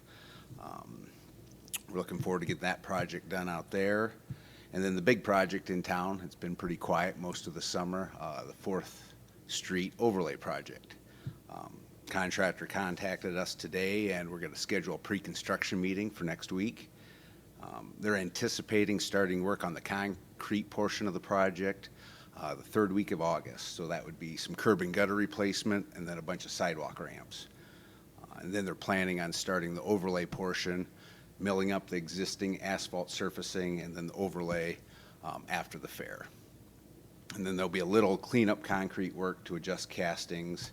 we're looking forward to get that project done out there. And then the big project in town, it's been pretty quiet most of the summer, the 4th Street overlay project. Contractor contacted us today, and we're going to schedule a pre-construction meeting for next week. They're anticipating starting work on the concrete portion of the project the 3rd week of August. So that would be some curb and gutter replacement and then a bunch of sidewalk ramps. And then they're planning on starting the overlay portion, milling up the existing asphalt surfacing, and then the overlay after the fair. And then there'll be a little cleanup concrete work to adjust castings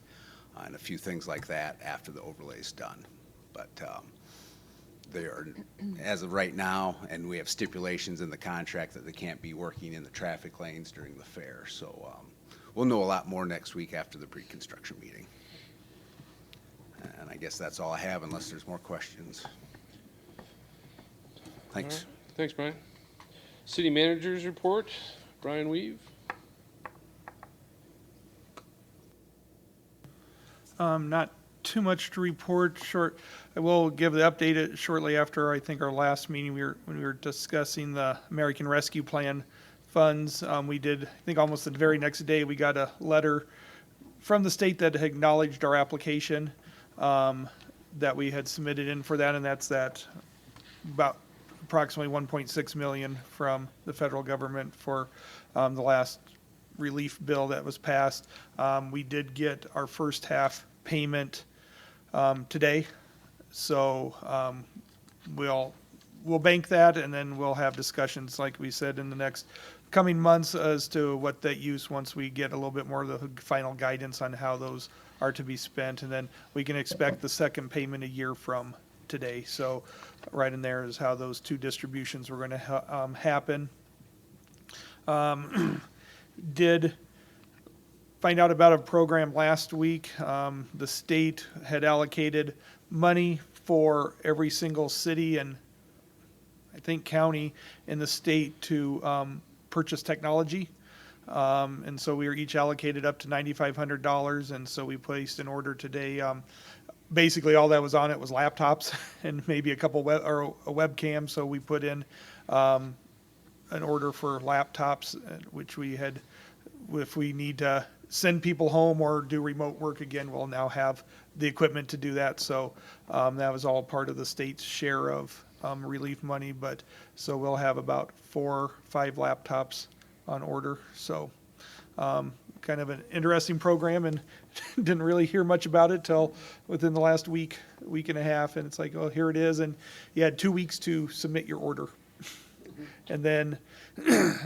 and a few things like that after the overlay's done. But they are, as of right now, and we have stipulations in the contract that they can't be working in the traffic lanes during the fair. So we'll know a lot more next week after the pre-construction meeting. And I guess that's all I have unless there's more questions. Thanks. Right. Thanks, Brian. City managers report. Brian Weave. Not too much to report. I will give the update shortly after, I think, our last meeting, when we were discussing the American Rescue Plan funds. We did, I think almost the very next day, we got a letter from the state that acknowledged our application that we had submitted in for that, and that's that about approximately 1.6 million from the federal government for the last relief bill that was passed. We did get our first half payment today, so we'll bank that, and then we'll have discussions, like we said, in the next coming months as to what that use, once we get a little bit more of the final guidance on how those are to be spent, and then we can expect the second payment a year from today. So right in there is how those two distributions were going to happen. Did find out about a program last week. The state had allocated money for every single city and I think county in the state to purchase technology. And so we were each allocated up to $9,500, and so we placed an order today. Basically, all that was on it was laptops and maybe a couple or a webcam. So we put in an order for laptops, which we had. If we need to send people home or do remote work again, we'll now have the equipment to do that. So that was all part of the state's share of relief money. But so we'll have about 4 or 5 laptops on order. So kind of an interesting program, and didn't really hear much about it till within the last week and a half. And it's like, oh, here it is. And you had 2 weeks to submit your order. And then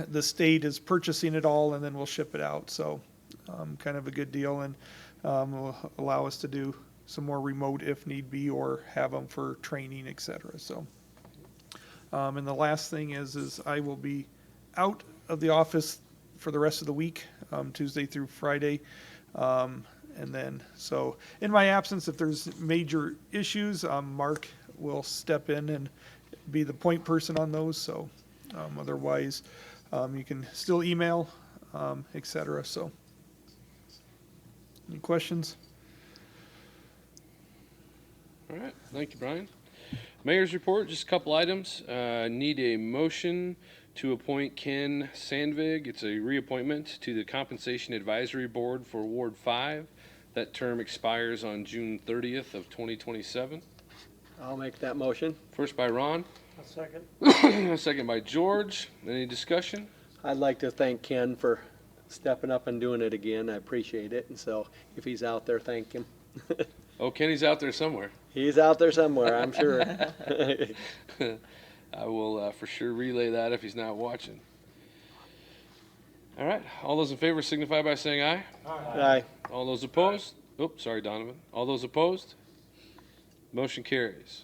the state is purchasing it all, and then we'll ship it out. So kind of a good deal, and will allow us to do some more remote if need be, or have them for training, et cetera. So, and the last thing is I will be out of the office for the rest of the week, Tuesday through Friday. And then, so in my absence, if there's major issues, Mark will step in and be the point person on those. So otherwise, you can still email, et cetera. So any questions? All right, thank you, Brian. Mayor's report, just a couple items. Need a motion to appoint Ken Sandvig. It's a reappointment to the Compensation Advisory Board for Ward 5. That term expires on June 30th of 2027. I'll make that motion. First by Ron. A second. A second by George. Any discussion? I'd like to thank Ken for stepping up and doing it again. I appreciate it. And so if he's out there, thank him. Oh, Kenny's out there somewhere. He's out there somewhere, I'm sure. I will for sure relay that if he's not watching. All right. All those in favor signify by saying aye. Aye. All those opposed? Oops, sorry, Donovan. All those opposed? Motion carries.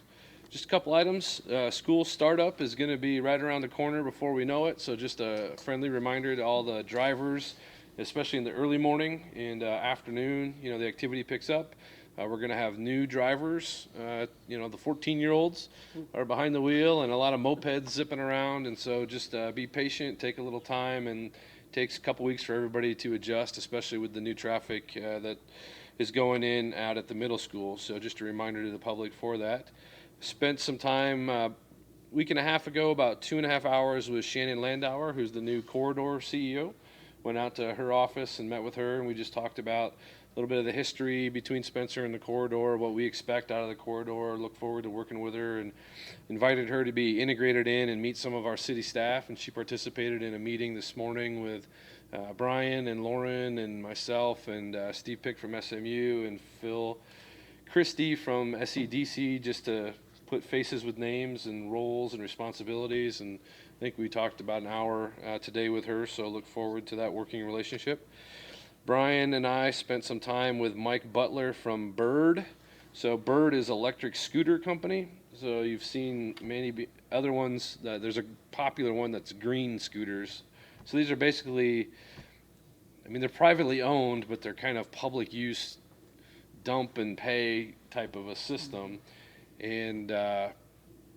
Just a couple items. School startup is going to be right around the corner before we know it. So just a friendly reminder to all the drivers, especially in the early morning and afternoon, the activity picks up. We're going to have new drivers, the 14-year-olds are behind the wheel, and a lot of mopeds zipping around. And so just be patient, take a little time, and it takes a couple weeks for everybody to adjust, especially with the new traffic that is going in out at the middle school. So just a reminder to the public for that. Spent some time week and a half ago, about 2.5 hours with Shannon Landauer, who's the new corridor CEO. Went out to her office and met with her, and we just talked about a little bit of the history between Spencer and the corridor, what we expect out of the corridor, look forward to working with her, and invited her to be integrated in and meet some of our city staff. And she participated in a meeting this morning with Brian and Lauren and myself and Steve Pick from SMU and Phil Christie from SEDC, just to put faces with names and roles and responsibilities. And I think we talked about an hour today with her, so look forward to that working relationship. Brian and I spent some time with Mike Butler from Bird. So Bird is an electric scooter company. So you've seen many other ones. There's a popular one that's green scooters. So these are basically, they're privately owned, but they're kind of public use, dump and pay type of a system. And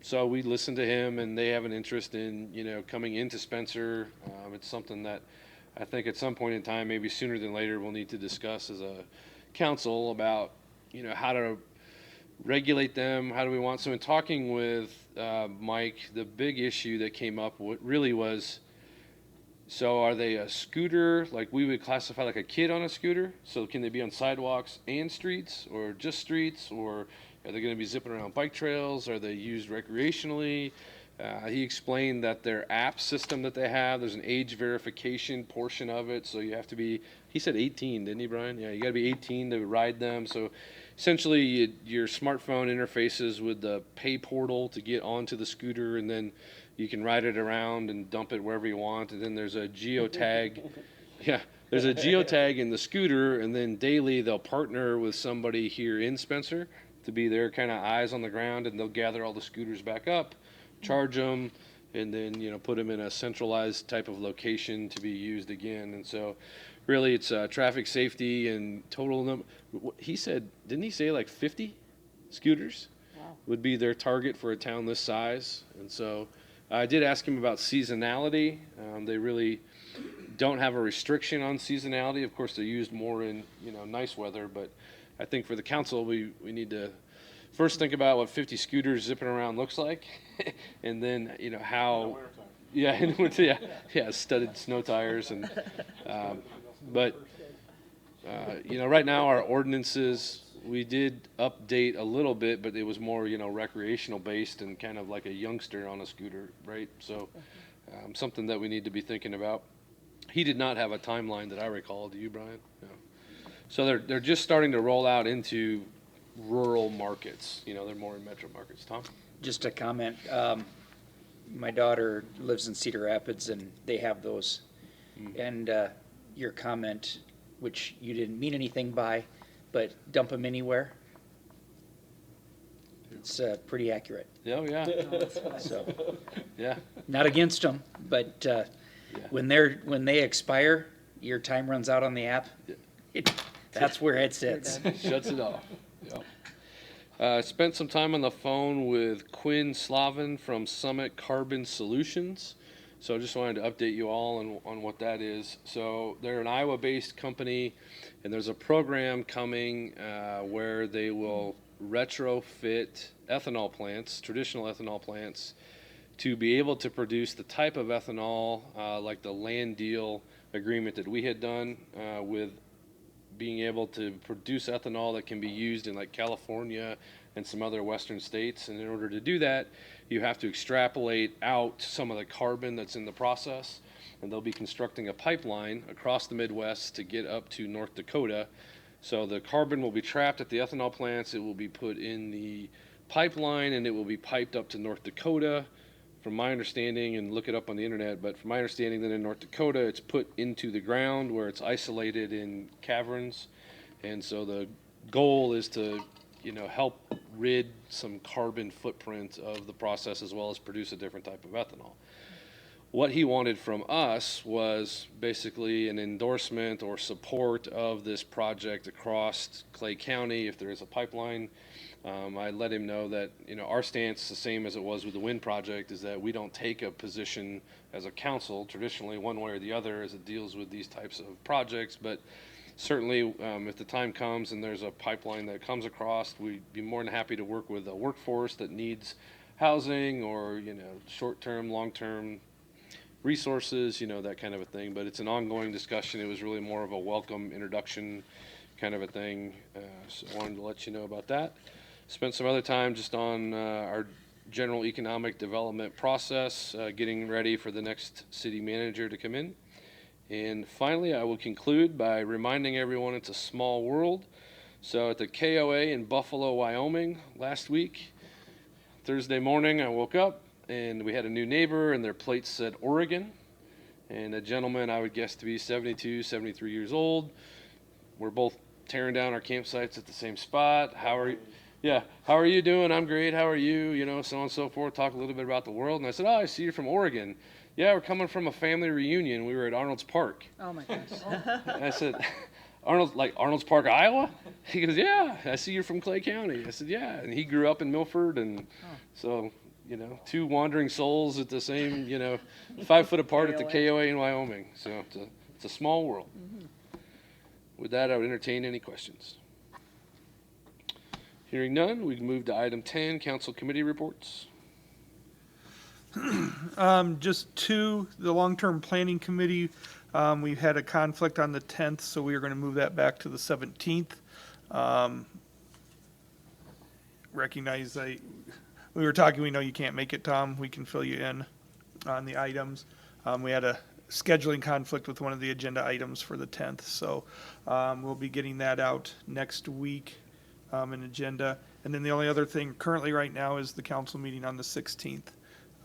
so we listened to him, and they have an interest in, coming into Spencer. It's something that I think at some point in time, maybe sooner than later, we'll need to discuss as a council about, how to regulate them. How do we want? So in talking with Mike, the big issue that came up really was, so are they a scooter, like we would classify like a kid on a scooter? So can they be on sidewalks and streets, or just streets, or are they going to be zipping around bike trails? Are they used recreationally? He explained that their app system that they have, there's an age verification portion of it. So you have to be, he said 18, didn't he, Brian? Yeah, you got to be 18 to ride them. So essentially your smartphone interfaces with the pay portal to get onto the scooter, and then you can ride it around and dump it wherever you want. And then there's a geotag. Yeah, there's a geotag in the scooter, and then daily they'll partner with somebody here in Spencer to be their kind of eyes on the ground, and they'll gather all the scooters back up, charge them, and then, put them in a centralized type of location to be used again. And so really it's traffic safety and total he said, didn't he say like 50 scooters would be their target for a town this size? And so I did ask him about seasonality. They really don't have a restriction on seasonality. Of course, they're used more in, nice weather, but I think for the council, we need to first think about what 50 scooters zipping around looks like, and then, how, studded snow tires. And, but, right now our ordinances, we did update a little bit, but it was more, recreational based and kind of like a youngster on a scooter, right? So something that we need to be thinking about. He did not have a timeline that I recall. Do you, Brian? No. So they're just starting to roll out into rural markets. They're more in metro markets. Tom? Just a comment. My daughter lives in Cedar Rapids, and they have those. And your comment, which you didn't mean anything by, but dump them anywhere. It's pretty accurate. Oh, yeah. So, Yeah. not against them, but when they expire, your time runs out on the app. That's where it sits. Shuts it off. Yep. Spent some time on the phone with Quinn Slavin from Summit Carbon Solutions. So I just wanted to update you all on what that is. So they're an Iowa-based company, and there's a program coming where they will retrofit ethanol plants, traditional ethanol plants, to be able to produce the type of ethanol like the land deal agreement that we had done with being able to produce ethanol that can be used in like California and some other western states. And in order to do that, you have to extrapolate out some of the carbon that's in the process. And they'll be constructing a pipeline across the Midwest to get up to North Dakota. So the carbon will be trapped at the ethanol plants. It will be put in the pipeline, and it will be piped up to North Dakota. From my understanding, and look it up on the internet, but from my understanding that in North Dakota, it's put into the ground where it's isolated in caverns. And so the goal is to, help rid some carbon footprint of the process as well as produce a different type of ethanol. What he wanted from us was basically an endorsement or support of this project across Clay County if there is a pipeline. I let him know that, our stance, the same as it was with the wind project, is that we don't take a position as a council traditionally one way or the other as it deals with these types of projects. But certainly if the time comes and there's a pipeline that comes across, we'd be more than happy to work with a workforce that needs housing or, short-term, long-term resources, that kind of a thing. But it's an ongoing discussion. It was really more of a welcome introduction kind of a thing. So I wanted to let you know about that. Spent some other time just on our general economic development process, getting ready for the next city manager to come in. And finally, I will conclude by reminding everyone it's a small world. So at the KOA in Buffalo, Wyoming last week, Thursday morning, I woke up and we had a new neighbor and their plate said Oregon. And a gentleman I would guess to be 72, 73 years old. We're both tearing down our campsites at the same spot. How are you doing? I'm great. How are you? So on and so forth. Talk a little bit about the world. And I said, I see you're from Oregon. Yeah, we're coming from a family reunion. We were at Arnold's Park. Oh, my gosh. And I said, Arnold's Park, Iowa? He goes, yeah. I see you're from Clay County. I said, yeah. And he grew up in Milford. And so, two wandering souls at the same, 5 foot apart at the KOA in Wyoming. So it's a small world. Mm-hmm. With that, I would entertain any questions. Hearing none, we can move to item 10, council committee reports. Just two, the long-term planning committee, we had a conflict on the 10th, so we are going to move that back to the 17th. Recognize we were talking, we know you can't make it, Tom. We can fill you in on the items. We had a scheduling conflict with one of the agenda items for the 10th, so we'll be getting that out next week, an agenda. And then the only other thing currently right now is the council meeting on the 16th.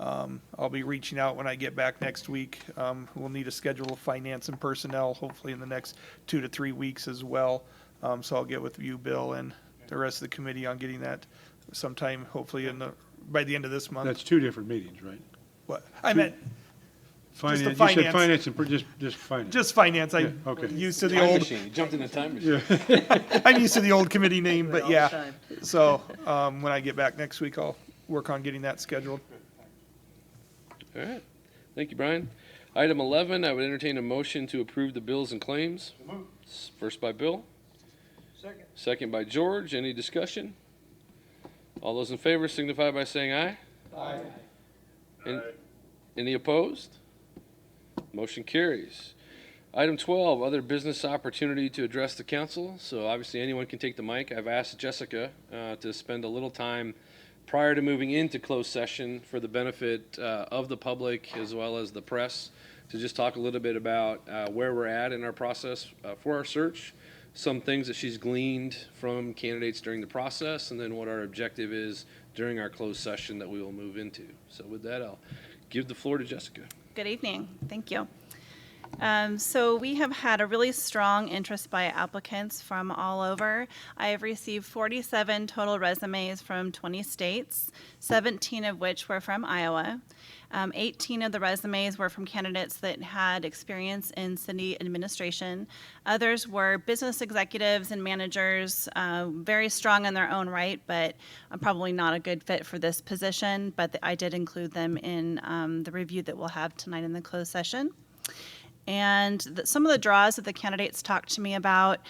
I'll be reaching out when I get back next week. We'll need a schedule of finance and personnel, hopefully in the next 2 to 3 weeks as well. So I'll get with you, Bill, and the rest of the committee on getting that sometime, hopefully by the end of this month. That's 2 different meetings, right? What, I meant, Finance, you said finance. finance and, just finance. just finance. Yeah, I'm okay. used to the Time old, machine, you jumped in the time machine. I'm used to the old committee name, Do it but all the yeah. time. So, when I get back next week, I'll work on getting that scheduled. All right, thank you, Brian. Item 11, I would entertain a motion to approve the bills and claims. First by Bill. Second. Second by George. Any discussion? All those in favor signify by saying aye. Aye. Any opposed? Motion carries. Item 12, other business opportunity to address the council. So obviously anyone can take the mic. I've asked Jessica to spend a little time prior to moving into closed session for the benefit of the public as well as the press to just talk a little bit about where we're at in our process for our search, some things that she's gleaned from candidates during the process, and then what our objective is during our closed session that we will move into. So with that, I'll give the floor to Jessica. Good evening. Thank you. So we have had a really strong interest by applicants from all over. I have received 47 total resumes from 20 states, 17 of which were from Iowa. 18 of the resumes were from candidates that had experience in city administration. Others were business executives and managers, very strong in their own right, but probably not a good fit for this position. But I did include them in the review that we'll have tonight in the closed session. And some of the draws that the candidates talked to me about,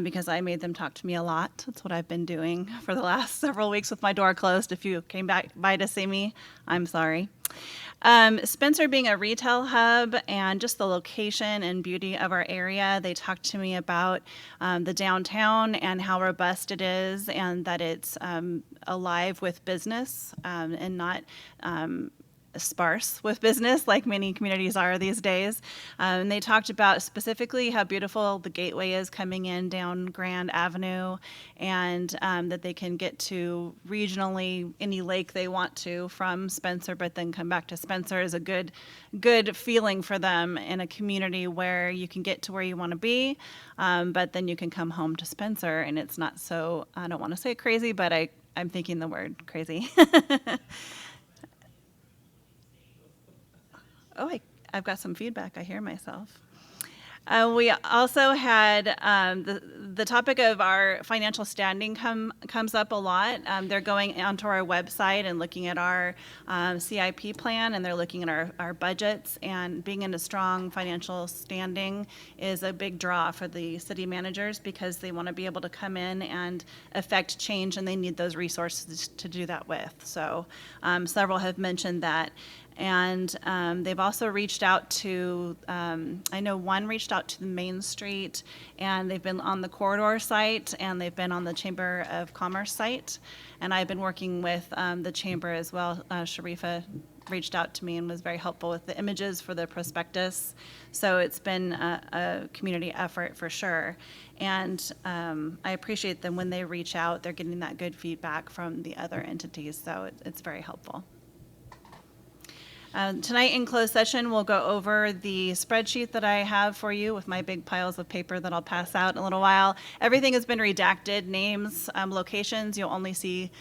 because I made them talk to me a lot. That's what I've been doing for the last several weeks with my door closed. If you came back by to see me, I'm sorry. Spencer being a retail hub and just the location and beauty of our area, they talked to me about the downtown and how robust it is and that it's alive with business and not sparse with business like many communities are these days. And they talked about specifically how beautiful the gateway is coming in down Grand Avenue and that they can get to regionally any lake they want to from Spencer, but then come back to Spencer is a good feeling for them in a community where you can get to where you want to be, but then you can come home to Spencer and it's not so, I don't want to say crazy, but I'm thinking the word crazy. Oh, I've got some feedback. I hear myself. We also had the topic of our financial standing comes up a lot. They're going onto our website and looking at our CIP plan, and they're looking at our budgets. And being in a strong financial standing is a big draw for the city managers because they want to be able to come in and affect change, and they need those resources to do that with. So several have mentioned that. And they've also reached out to, I know one reached out to the Main Street, and they've been on the corridor site, and they've been on the Chamber of Commerce site. And I've been working with the Chamber as well. Sharifa reached out to me and was very helpful with the images for the prospectus. So it's been a community effort for sure. And I appreciate them when they reach out, they're getting that good feedback from the other entities. So it's very helpful. Tonight in closed session, we'll go over the spreadsheet that I have for you with my big piles of paper that I'll pass out in a little while. Everything has been redacted, names, locations. You'll only see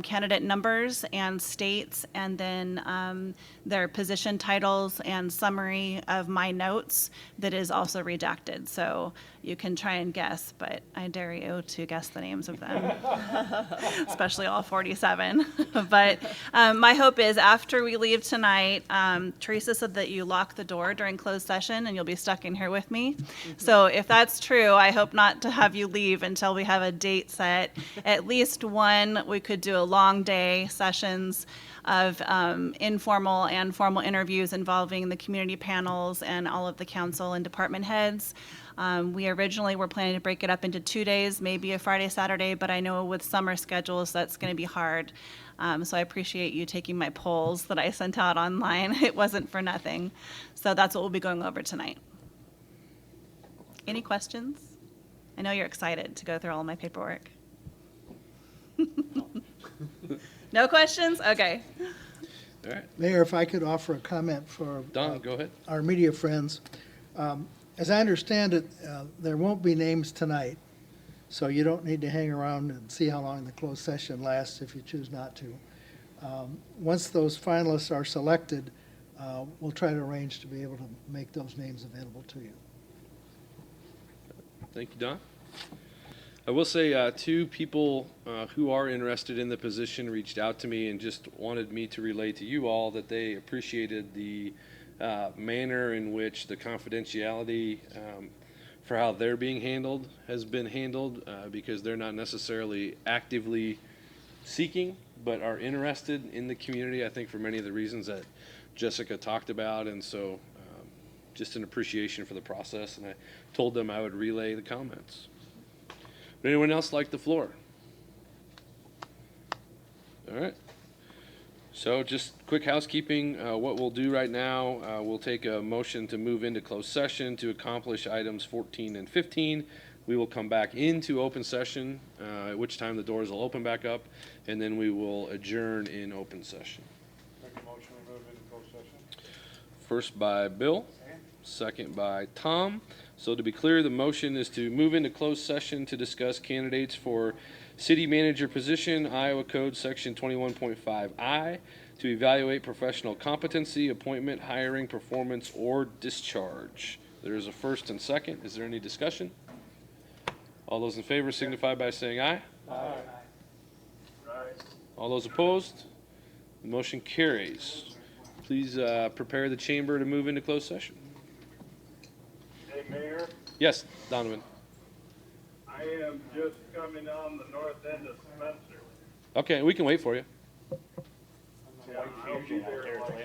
candidate numbers and states, and then their position titles and summary of my notes that is also redacted. So you can try and guess, but I dare you to guess the names of them, especially all 47. But my hope is after we leave tonight, Teresa said that you lock the door during closed session and you'll be stuck in here with me. So if that's true, I hope not to have you leave until we have a date set. At least one, we could do a long day sessions of informal and formal interviews involving the community panels and all of the council and department heads. We originally were planning to break it up into 2 days, maybe a Friday, Saturday, but I know with summer schedules that's going to be hard. So I appreciate you taking my polls that I sent out online. It wasn't for nothing. So that's what we'll be going over tonight. Any questions? I know you're excited to go through all of my paperwork. No questions? Okay. All right. Mayor, if I could offer a comment for Don, go ahead. our media friends. As I understand it, there won't be names tonight, so you don't need to hang around and see how long the closed session lasts if you choose not to. Once those finalists are selected, we'll try to arrange to be able to make those names available to you. Thank you, Don. I will say, two people who are interested in the position reached out to me and just wanted me to relay to you all that they appreciated the manner in which the confidentiality for how they're being handled has been handled, because they're not necessarily actively seeking, but are interested in the community, I think for many of the reasons that Jessica talked about. And so just an appreciation for the process, and I told them I would relay the comments. Would anyone else like the floor? All right. So just quick housekeeping. What we'll do right now, we'll take a motion to move into closed session to accomplish items 14 and 15. We will come back into open session, at which time the doors will open back up, and then we will adjourn in open session. Make a motion to move into closed session. First by Bill, second by Tom. So to be clear, the motion is to move into closed session to discuss candidates for city manager position, Iowa Code Section 21.5I, to evaluate professional competency, appointment, hiring, performance, or discharge. There is a first and second. Is there any discussion? All those in favor signify by saying aye. Aye. All those opposed? The motion carries. Please prepare the chamber to move into closed session. Hey, Mayor, Yes, Donovan. I am just coming on the north end of Spencer. Okay, we can wait for you. Yeah, I'll be there like